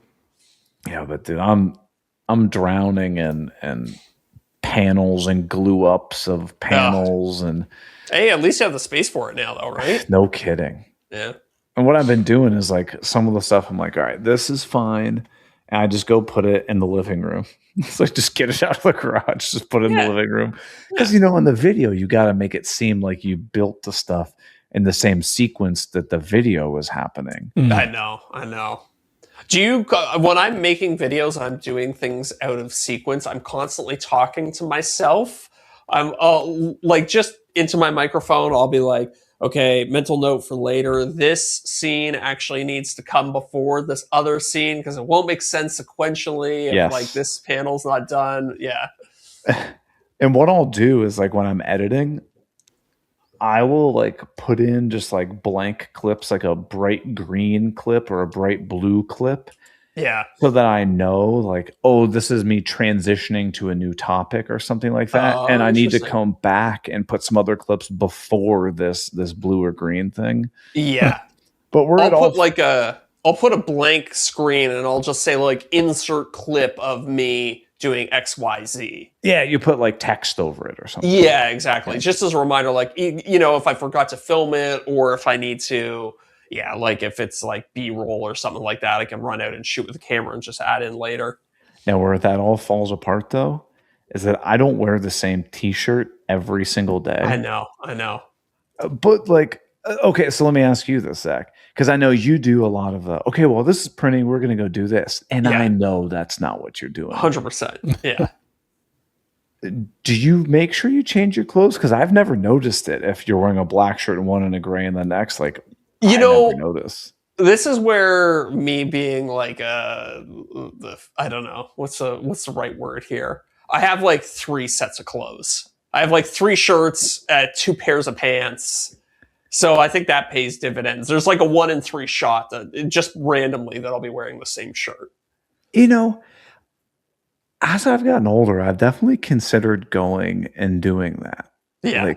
Yeah, but dude, I'm drowning in panels and glue ups of panels and Hey, at least you have the space for it now, though, right? no kidding. Yeah. And what I've been doing is like some of the stuff I'm like, all right, this is fine. And I just go put it in the living room. It's like just get it out of the garage, just put it in the living room. Because in the video, you got to make it seem like you built the stuff in the same sequence that the video was happening. I know. Do you, when I'm making videos, I'm doing things out of sequence. I'm constantly talking to myself. I'm like just into my microphone. I'll be like, okay, mental note for later. This scene actually needs to come before this other scene because it won't make sense sequentially if Yes. like this panel's not done. Yeah. And what I'll do is like when I'm editing, I will like put in just like blank clips, like a bright green clip or a bright blue clip, Yeah. so that I know like, oh, this is me transitioning to a new topic or something like that. Oh, And I need to interesting. come back and put some other clips before this blue or green thing. Yeah. But we're I'll at all put a blank screen and I'll just say like insert clip of me doing XYZ. yeah, you put like text over it or something. Yeah, exactly. Just as a reminder, like, if I forgot to film it or if I need to, like if it's like B-roll or something like that, I can run out and shoot with the camera and just add in later. Now, where that all falls apart, though, is that I don't wear the same T-shirt every single day. I know. But like, okay, so let me ask you this, Zach, because I know you do a lot of okay, well, this is printing. We're going to go do this, and Yeah. I know that's not what you're doing. 100%. Yeah. Do you make sure you change your clothes? Because I've never noticed it. If you're wearing a black shirt and one in a gray and the next, like, I never notice. This is where me being like I don't know what's the right word here. I have like 3 sets of clothes. I have like 3 shirts, 2 pairs of pants. So I think that pays dividends. There's like a 1 in 3 shot that just randomly that I'll be wearing the same shirt. As I've gotten older, I've definitely considered going and doing that. Yeah,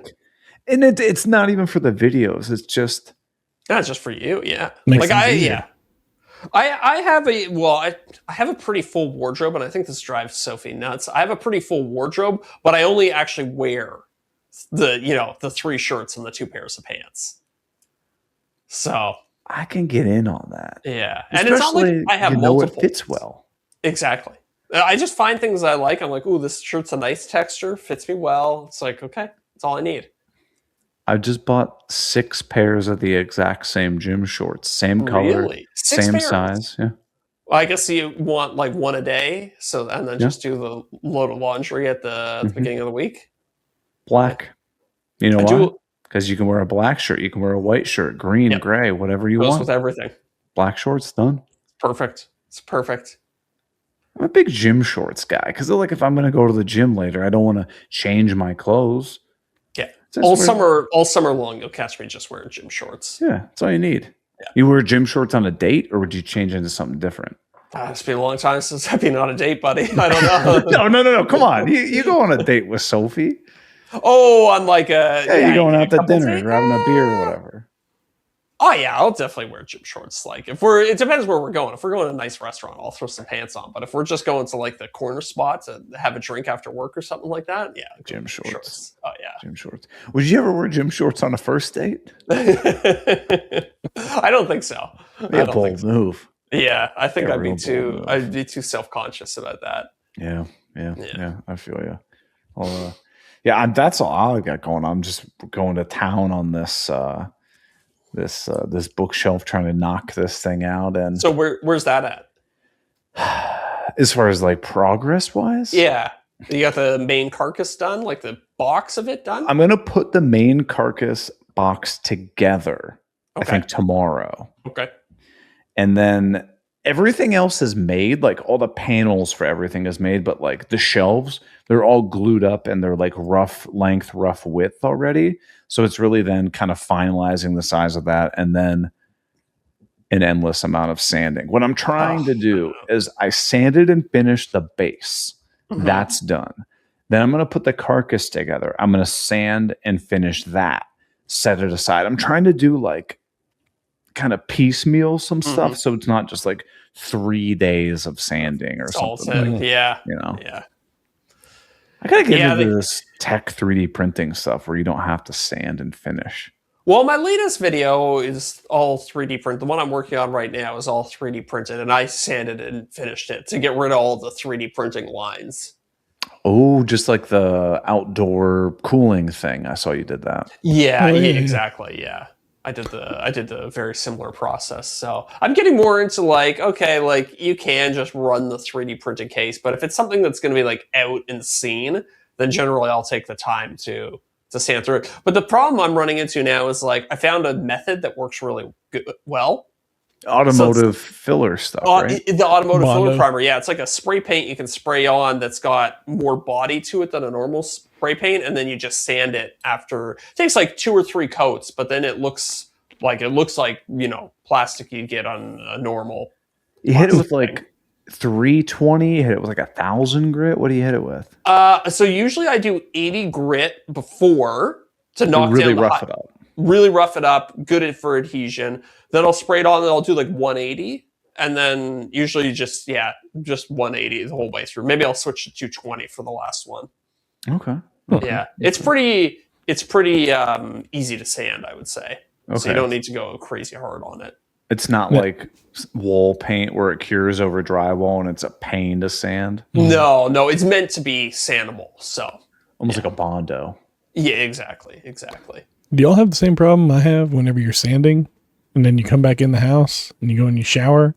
And it's not even for the videos. It's just that's just for you. Yeah, Makes like things easier. I have a pretty full wardrobe, and I think this drives Sophie nuts. I have a pretty full wardrobe, but I only actually wear the 3 shirts and the 2 pairs of pants. So I can get in on that. yeah, and it's not like Especially, I have it multiple. fits well. Exactly. I just find things I like. I'm like, ooh, this shirt's a nice texture, fits me well. It's like, okay, that's all I need. I just bought 6 pairs of the exact same gym shorts, same color, Really? 6 same pairs? size. Yeah. Well, I guess you want like one a day, so and then Yeah. just do the load of laundry at the beginning of the week. Black. You know I why? do Because you can wear a black shirt, you can wear a white shirt, green, Yep. gray, whatever you goes want. with everything. Black shorts, done. Perfect. It's perfect. I'm a big gym shorts guy because like if I'm going to go to the gym later, I don't want to change my clothes. Yeah. Just All summer long, you'll catch me just wearing gym shorts. Yeah, that's all you need. Yeah. You wear gym shorts on a date, or would you change into something different? It's been a long time since I've been on a date, buddy. I don't know. No. Come on. You go on a date with Sophie. Oh, on like a Yeah, you're going out to couple dinner, dates? grabbing a beer or whatever. Oh yeah, I'll definitely wear gym shorts. Like it depends where we're going. If we're going to a nice restaurant, I'll throw some pants on. But if we're just going to like the corner spot to have a drink after work or something like that, yeah, Gym shorts. Oh yeah. Gym shorts. Would you ever wear gym shorts on a first date? I don't think so. Be a bold move. Yeah, I think Yeah, I'd be real too. bold move. I'd be too self-conscious about that. Yeah. Yeah. I feel you. Well, that's all I got going on. I'm just going to town on this this bookshelf, trying to knock this thing out. And So where's that at? as far as like progress wise, Yeah, you got the main carcass done, like the box of it done. I'm gonna put the main carcass box together. I Okay. think tomorrow, Okay. and then everything else is made. Like all the panels for everything is made, but like the shelves, they're all glued up and they're like rough length, rough width already. So it's really then kind of finalizing the size of that, and then an endless amount of sanding. What I'm trying to do is I sanded and finished the base. Mhm. That's done. Then I'm going to put the carcass together. I'm going to sand and finish that, set it aside. I'm trying to do like kind of piecemeal some stuff, so it's not just like 3 days of sanding or something. Like, Yeah. you know, Yeah. I gotta get Yeah, into this tech 3D printing stuff where you don't have to sand and finish. Well, my latest video is all 3D print. The one I'm working on right now is all 3D printed, and I sanded and finished it to get rid of all the 3D printing lines. Oh, just like the outdoor cooling thing. I saw you did that. Yeah, Oh, yeah, yeah. exactly. Yeah. I did the very similar process. So I'm getting more into like, okay, like you can just run the 3D printed case, but if it's something that's going to be like out and seen, then generally I'll take the time to sand through it. But the problem I'm running into now is like I found a method that works really well. Automotive filler stuff, right? The automotive Mondo. filler primer, yeah, it's like a spray paint you can spray on that's got more body to it than a normal spray paint, and then you just sand it after. It takes like 2 or 3 coats, but then it looks like plastic you get on a normal. You hit it with plastic like 320. You hit it with like 1,000 grit. What do you hit it with? So usually I do 80 grit before to knock really down the rough it up. Really rough it up, good for adhesion. Then I'll spray it on, and I'll do like 180, and then usually just 180 the whole way through. Maybe I'll switch to 220 for the last one. Okay. Yeah, it's pretty easy to sand, I would say. Okay. So you don't need to go crazy hard on it. It's not like wall paint where it cures over drywall and it's a pain to sand. No, it's meant to be sandable. So Almost like a Bondo. yeah, exactly. Do y'all have the same problem I have whenever you're sanding and then you come back in the house and you go and you shower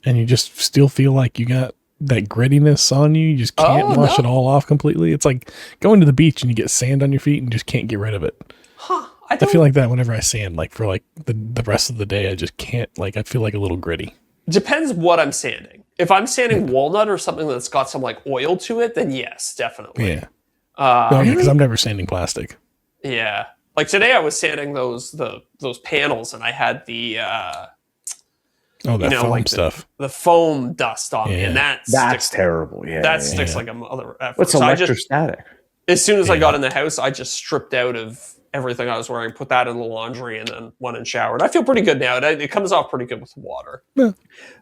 and you just still feel like you got that grittiness on you? You just can't wash it all off completely. It's like going to the beach and you get sand on your feet and just can't get rid of it. Huh? I feel like that whenever I sand, like for like the rest of the day, I just can't, like, I feel like a little gritty. Depends what I'm sanding. If I'm sanding walnut or something that's got some like oil to it, then yes, definitely. Yeah. Because I'm never sanding plastic. Yeah. Like today I was sanding those panels and I had the Foam stuff. the foam dust on me, and That's sticks, terrible. Yeah. that sticks like a mother effer. What's So electrostatic? as soon as I got in the house, I just stripped out of everything I was wearing, put that in the laundry, and then went and showered. I feel pretty good now. It comes off pretty good with water. Now,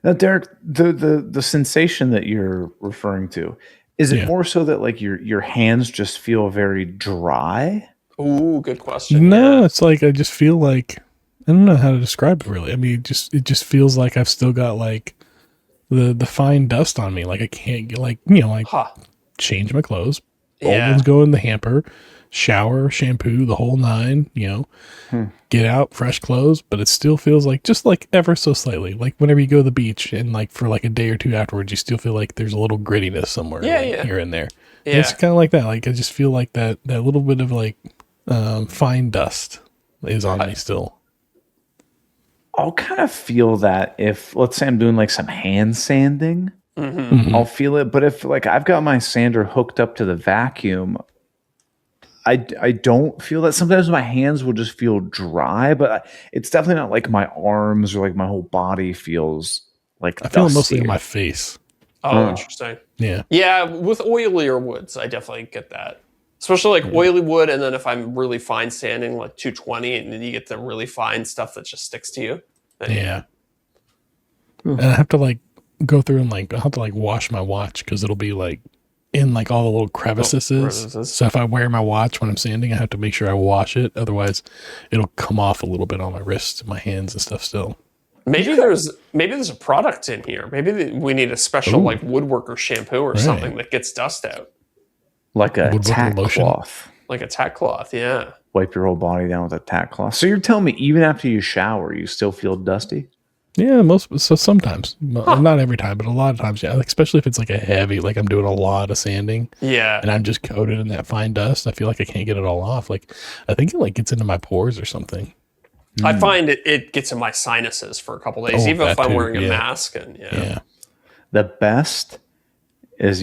Deric, the sensation that you're referring to, is it more so that like your hands just feel very dry? Ooh, good question. No, Yeah. it's like I just feel like I don't know how to describe it really. I mean, it just feels like I've still got like the fine dust on me. Like I can't get change my clothes. Old Yeah. ones go in the hamper. shower, shampoo, the whole nine, get out, fresh clothes, but it still feels like, just like ever so slightly, like whenever you go to the beach and like for like a day or two afterwards, you still feel like there's a little grittiness somewhere here and there. Yeah. And it's kind of like that. Like, I just feel like that little bit of like fine dust is on me still. I'll kind of feel that if, let's say I'm doing like some hand sanding, I'll feel it. But if like I've got my sander hooked up to the vacuum, I don't feel that. Sometimes my hands will just feel dry, but it's definitely not like my arms or like my whole body feels like I feel it dusty. mostly in my face. Oh, interesting. Yeah. Yeah, with oilier woods, I definitely get that. Especially like oily wood, and then if I'm really fine sanding, like 220, and then you get the really fine stuff that just sticks to you. Yeah. And I have to like go through and like, I'll have to like wash my watch because it'll be like in like all the little crevices. So if I wear my watch when I'm sanding, I have to make sure I wash it. Otherwise, it'll come off a little bit on my wrists and my hands and stuff still. Maybe there's a product in here. Maybe we need a special like woodworker shampoo or something that gets dust out. Like a Woodworker tack lotion. cloth. Like a tack cloth, yeah. Wipe your whole body down with a tack cloth. So you're telling me even after you shower, you still feel dusty? Yeah, sometimes. Not every time, but a lot of times, yeah. Like, especially if it's like a heavy, like I'm doing a lot of sanding. Yeah. And I'm just coated in that fine dust. I feel like I can't get it all off. Like, I think it like gets into my pores or something. I find it gets in my sinuses for a couple days, even if I'm wearing a mask. And The best is,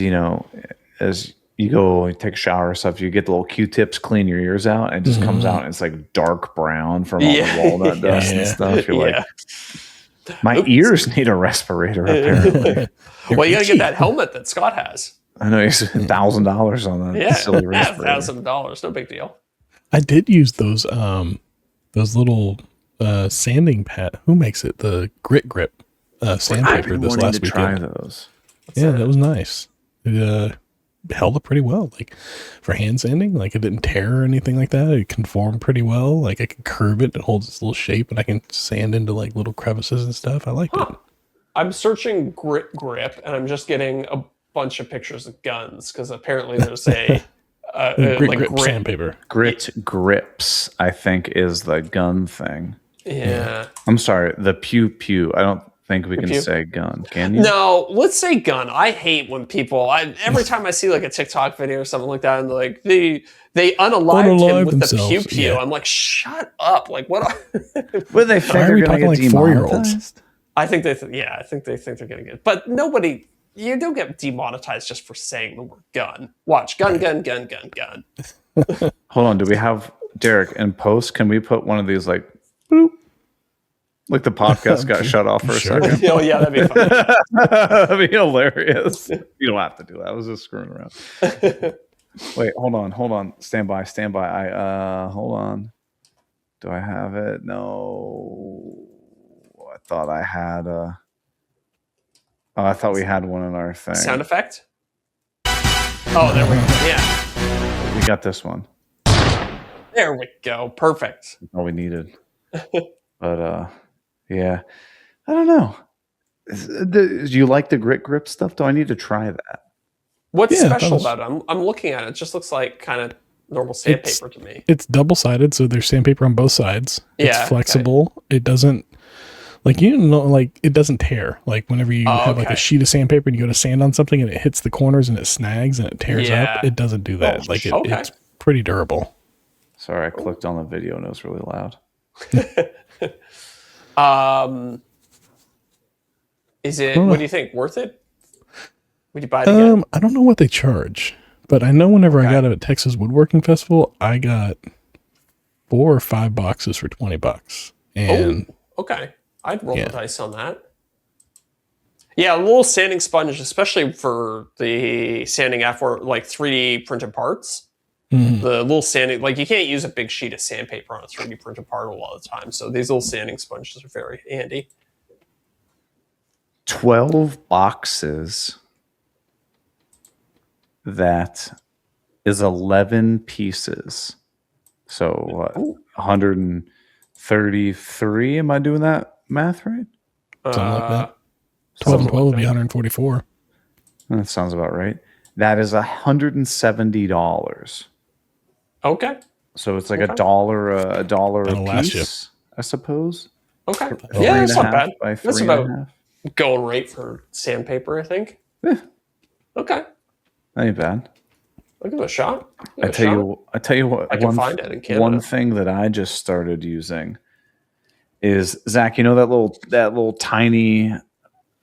as you go and take a shower or stuff, you get the little Q-tips, clean your ears out, and it just comes out and it's like dark brown from all the walnut dust and stuff. You're like, my ears need a respirator, apparently. Well, you got to get that helmet that Scott has. I know he's $1,000 on that silly respirator. $1,000, no big deal. I did use those little sanding pad. Who makes it? The Grit Grip sandpaper this last weekend. Try those. That was nice. It held up pretty well. Like for hand sanding, like it didn't tear or anything like that. It conformed pretty well. Like I can curve it. It holds its little shape, and I can sand into like little crevices and stuff. I liked it. I'm searching Grit Grip, and I'm just getting a bunch of pictures of guns because apparently there's a Grip sandpaper. Grit Grips, I think, is the gun thing. Yeah. I'm sorry, the pew pew. I don't think we can say gun. Can you? No, let's say gun. I hate when people. Every time I see like a TikTok video or something like that, and like they unalived him with the pew pew. I'm like, shut up! Like what? What do they think? They're going to get 4-year-olds? I think they think they think they're going to get. But nobody. You don't get demonetized just for saying the word gun. Watch gun, gun, gun, gun, gun. Hold on. Do we have Deric in post? Can we put one of these like boop? Like the podcast got shut off for a second. Oh yeah, that'd be fun. That'd be hilarious. You don't have to do that. I was just screwing around. Wait, hold on. Stand by. Hold on. Do I have it? No. I thought I had I thought we had one in our thing. Sound effect? Oh, there we go. Yeah. We got this one. There we go. Perfect. All we needed. But yeah. I don't know. Do you like the Grit Grip stuff? Do I need to try that? What's special about it? I'm looking at it. It just looks like kind of normal sandpaper to me. It's double-sided, so there's sandpaper on both sides. It's flexible. Okay. It doesn't it doesn't tear. Like whenever you have like a sheet of sandpaper and you go to sand on something and it hits the corners and it snags and it tears up, it doesn't do that. It's pretty durable. Sorry, I clicked on the video and it was really loud. Is it? What do you think? Worth it? Would you buy it again? I don't know what they charge, but I know whenever I got it at Texas Woodworking Festival, I got 4 or 5 boxes for $20. And okay, I'd roll the dice on that. Yeah, a little sanding sponge, especially for the sanding after like 3D printed parts. The little sanding, like you can't use a big sheet of sandpaper on a 3D printed part a lot of the time. So these little sanding sponges are very handy. 12 boxes. That is 11 pieces. So what? 133. Am I doing that math right? Something like that. 12 and 12 would be 144. That sounds about right. That is $170. Okay. So it's like Okay. a dollar a That'll last you. piece, I suppose. Okay. Oh, Yeah, Three that's and a not half bad. by That's three and a about half. going rate for sandpaper, I think. Eh, Okay. that ain't bad. I'll give it a shot. I tell you what. I can find it in Canada. One thing that I just started using is, Zach. You know that little tiny,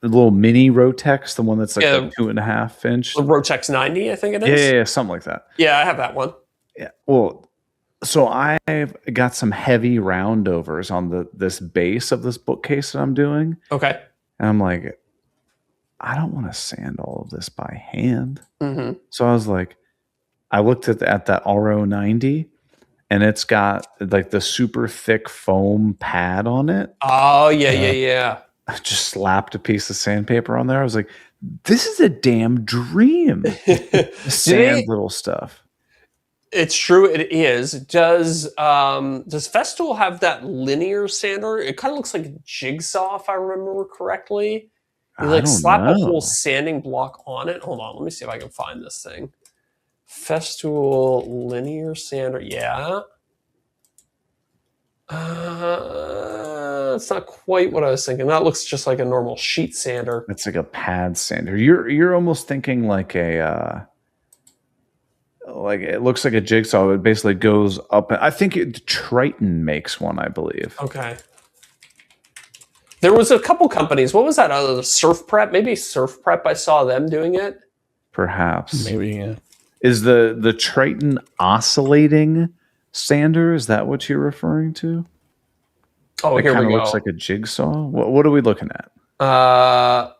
little mini Rotex, the one that's like Yeah. a 2.5 inch. The Rotex 90, I think it Yeah, is. yeah, something like that. Yeah, I have that one. Yeah. Well, so I've got some heavy roundovers on this base of this bookcase that I'm doing, Okay. and I'm like, I don't want to sand all of this by hand. Mm-hmm. So I was like, I looked at that RO90, and it's got like the super thick foam pad on it. Oh, yeah. I just slapped a piece of sandpaper on there. I was like, this is a damn dream. Sand little stuff. It's true. It is. Does Festool have that linear sander? It kind of looks like a jigsaw, if I remember correctly. You I like don't slap a know. whole sanding block on it. Hold on, let me see if I can find this thing. Festool linear sander. Yeah. It's not quite what I was thinking. That looks just like a normal sheet sander. It's like a pad sander. You're almost thinking like a like it looks like a jigsaw. It basically goes up. I think Triton makes one, I believe. Okay. There was a couple companies. What was that other Surf Prep? Maybe Surf Prep. I saw them doing it. Perhaps. Maybe, yeah. Is the Triton oscillating sander? Is that what you're referring to? Oh, It here kind we of go. looks like a jigsaw. What are we looking at?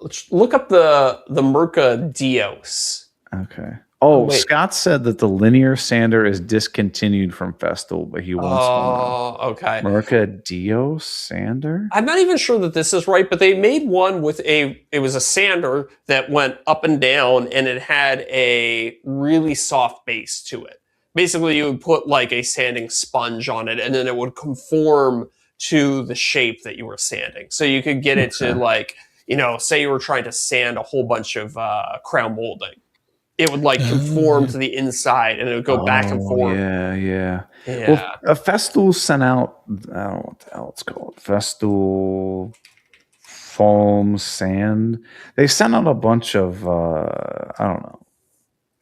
Let's look up the Merca Dios. Okay. Oh, wait. Scott said that the linear sander is discontinued from Festool, but he wants one. Oh, okay. Merca Dio sander? I'm not even sure that this is right, but they made one with it was a sander that went up and down, and it had a really soft base to it. Basically, you would put like a sanding sponge on it, and then it would conform to the shape that you were sanding. So you could get it to like, say you were trying to sand a whole bunch of crown molding. It would like conform to the inside, and it would go back and forth. Yeah. Yeah. Well, Festool sent out, I don't know what the hell it's called. Festool foam sand. They sent out a bunch of, I don't know,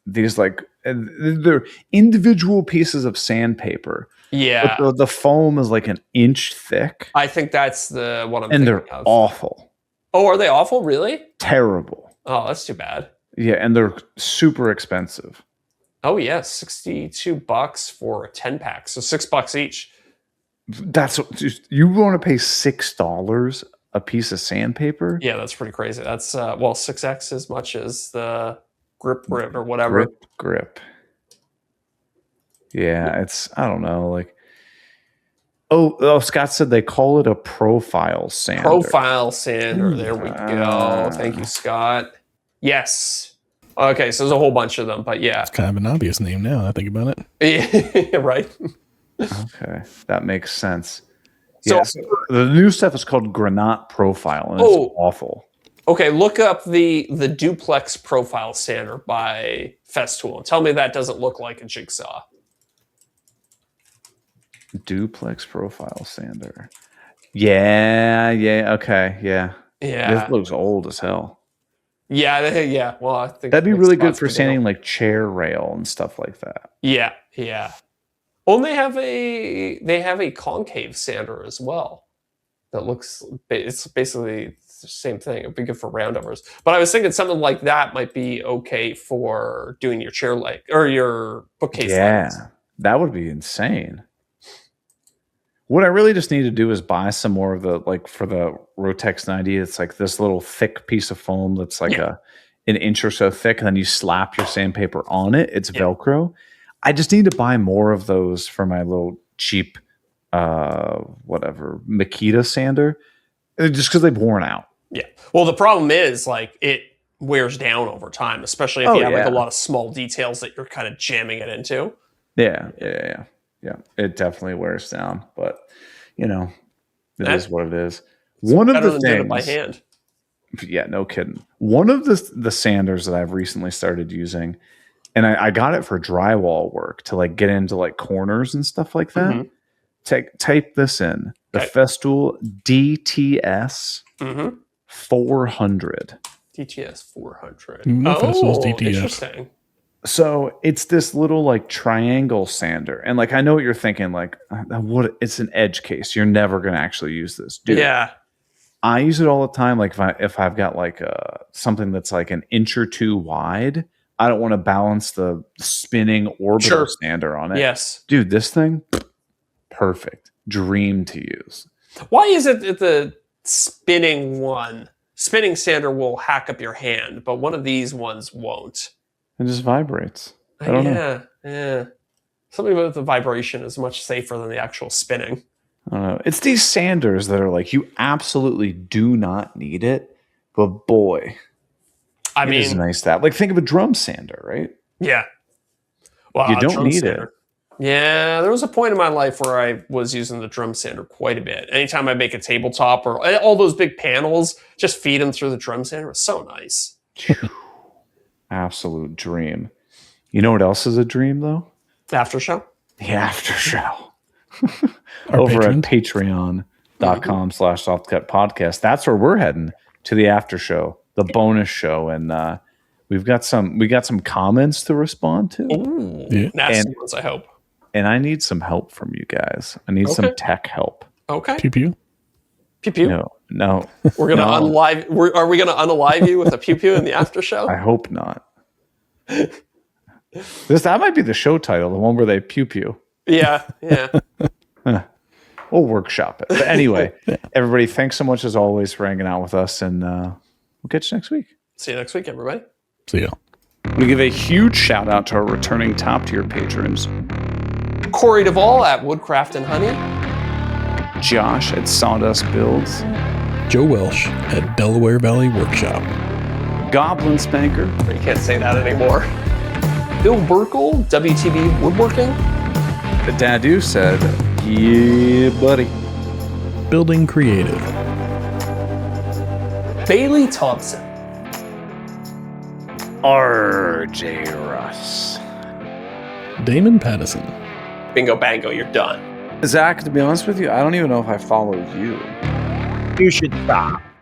these like, they're individual pieces of sandpaper. Yeah. But the foam is like an inch thick. I think that's the what I'm And thinking they're of. awful. Oh, are they awful? Really? Terrible. Oh, that's too bad. Yeah, and they're super expensive. Oh yeah, $62 for a 10-pack, so $6 each. That's you want to pay $6 a piece of sandpaper? Yeah, that's pretty crazy. That's 6x as much as the grip or whatever. Grip. Yeah, it's I don't know, like Oh, Scott said they call it a profile sander. Profile sander. There we go. Thank you, Scott. Yes. Okay, so there's a whole bunch of them, but yeah. It's kind of an obvious name now. I think about it. Right. Okay, that makes sense. So- Yes, the new stuff is called Granat Profile, and it's awful. Okay, look up the duplex profile sander by Festool and tell me that doesn't look like a jigsaw. Duplex Profile sander. Yeah, okay, yeah. Yeah. This looks old as hell. Yeah. Well, I think That'd be it makes really good lots for of sanding like chair rail and stuff like that. Yeah. Oh, and they have a concave sander as well. That looks it's basically the same thing. It'd be good for roundovers. But I was thinking something like that might be okay for doing your chair leg or your bookcase legs. That would be insane. What I really just need to do is buy some more of the, like for the Rotex 90, it's like this little thick piece of foam that's like an inch or so thick, and then you slap your sandpaper on it. It's Velcro. I just need to buy more of those for my little cheap, Makita sander, just because they've worn out. Yeah. Well, the problem is like it wears down over time, especially if you have like a lot of small details that you're kind of jamming it into. Yeah. It definitely wears down, but it is what it is. One of the things by hand. Yeah, no kidding. One of the sanders that I've recently started using and I got it for drywall work to like get into like corners and stuff like that. Mhm. Type this in. The Okay. Festool DTS Mm-hmm. 400. DTS 400. Festool's Oh, DTS. interesting. So it's this little like triangle sander, and like I know what you're thinking. Like, what? It's an edge case. You're never gonna actually use this, dude. Yeah. I use it all the time. Like if I've got like something that's like an inch or two wide, I don't want to balance the spinning orbital Sure. sander on it. Yes. Dude, this thing, perfect, dream to use. Why is it that the spinning sander will hack up your hand, but one of these ones won't? It just vibrates. I don't know. Yeah. Something about the vibration is much safer than the actual spinning. I don't know. It's these sanders that are like you absolutely do not need it, but boy, I it is mean, nice to have. Like think of a drum sander, right? yeah. Well, You a don't drum need sander. Yeah, there was a point in my life where I was using the drum sander quite a bit. Anytime I make a tabletop or all those big panels, just feed them through the drum sander. It was so nice. Absolute dream. You know what else is a dream though? After show? The after show. Our Over at patrons? patreon.com/softcut podcast. That's where we're heading, to the after show, the bonus show. And we got some comments to respond to. Ooh, Yeah. nasty And- ones, I hope. And I need some help from you guys. I need some Okay. tech help. Okay. Pew pew. Pew pew. No. We're gonna No. unalive. Are we gonna unalive you with a pew pew in the after show? I hope not. That might be the show title, the one where they pew pew. Yeah. We'll workshop it. But anyway, everybody, thanks so much as always for hanging out with us, and we'll catch you next week. See you next week, everybody. See ya. We give a huge shout out to our returning top tier patrons: Corey Duvall at Woodcraft and Honey. Josh at Sawdust Builds, Joe Welsh at Delaware Valley Workshop. Goblin Spanker, You can't say that anymore. Bill Burkle, WTB Woodworking. the Dadu said, "Yeah, buddy." Building Creative. Bailey Thompson. RJ Russ. Damon Pattison. Bingo bango, you're done. Zach, to be honest with you, I don't even know if I follow you. You should stop.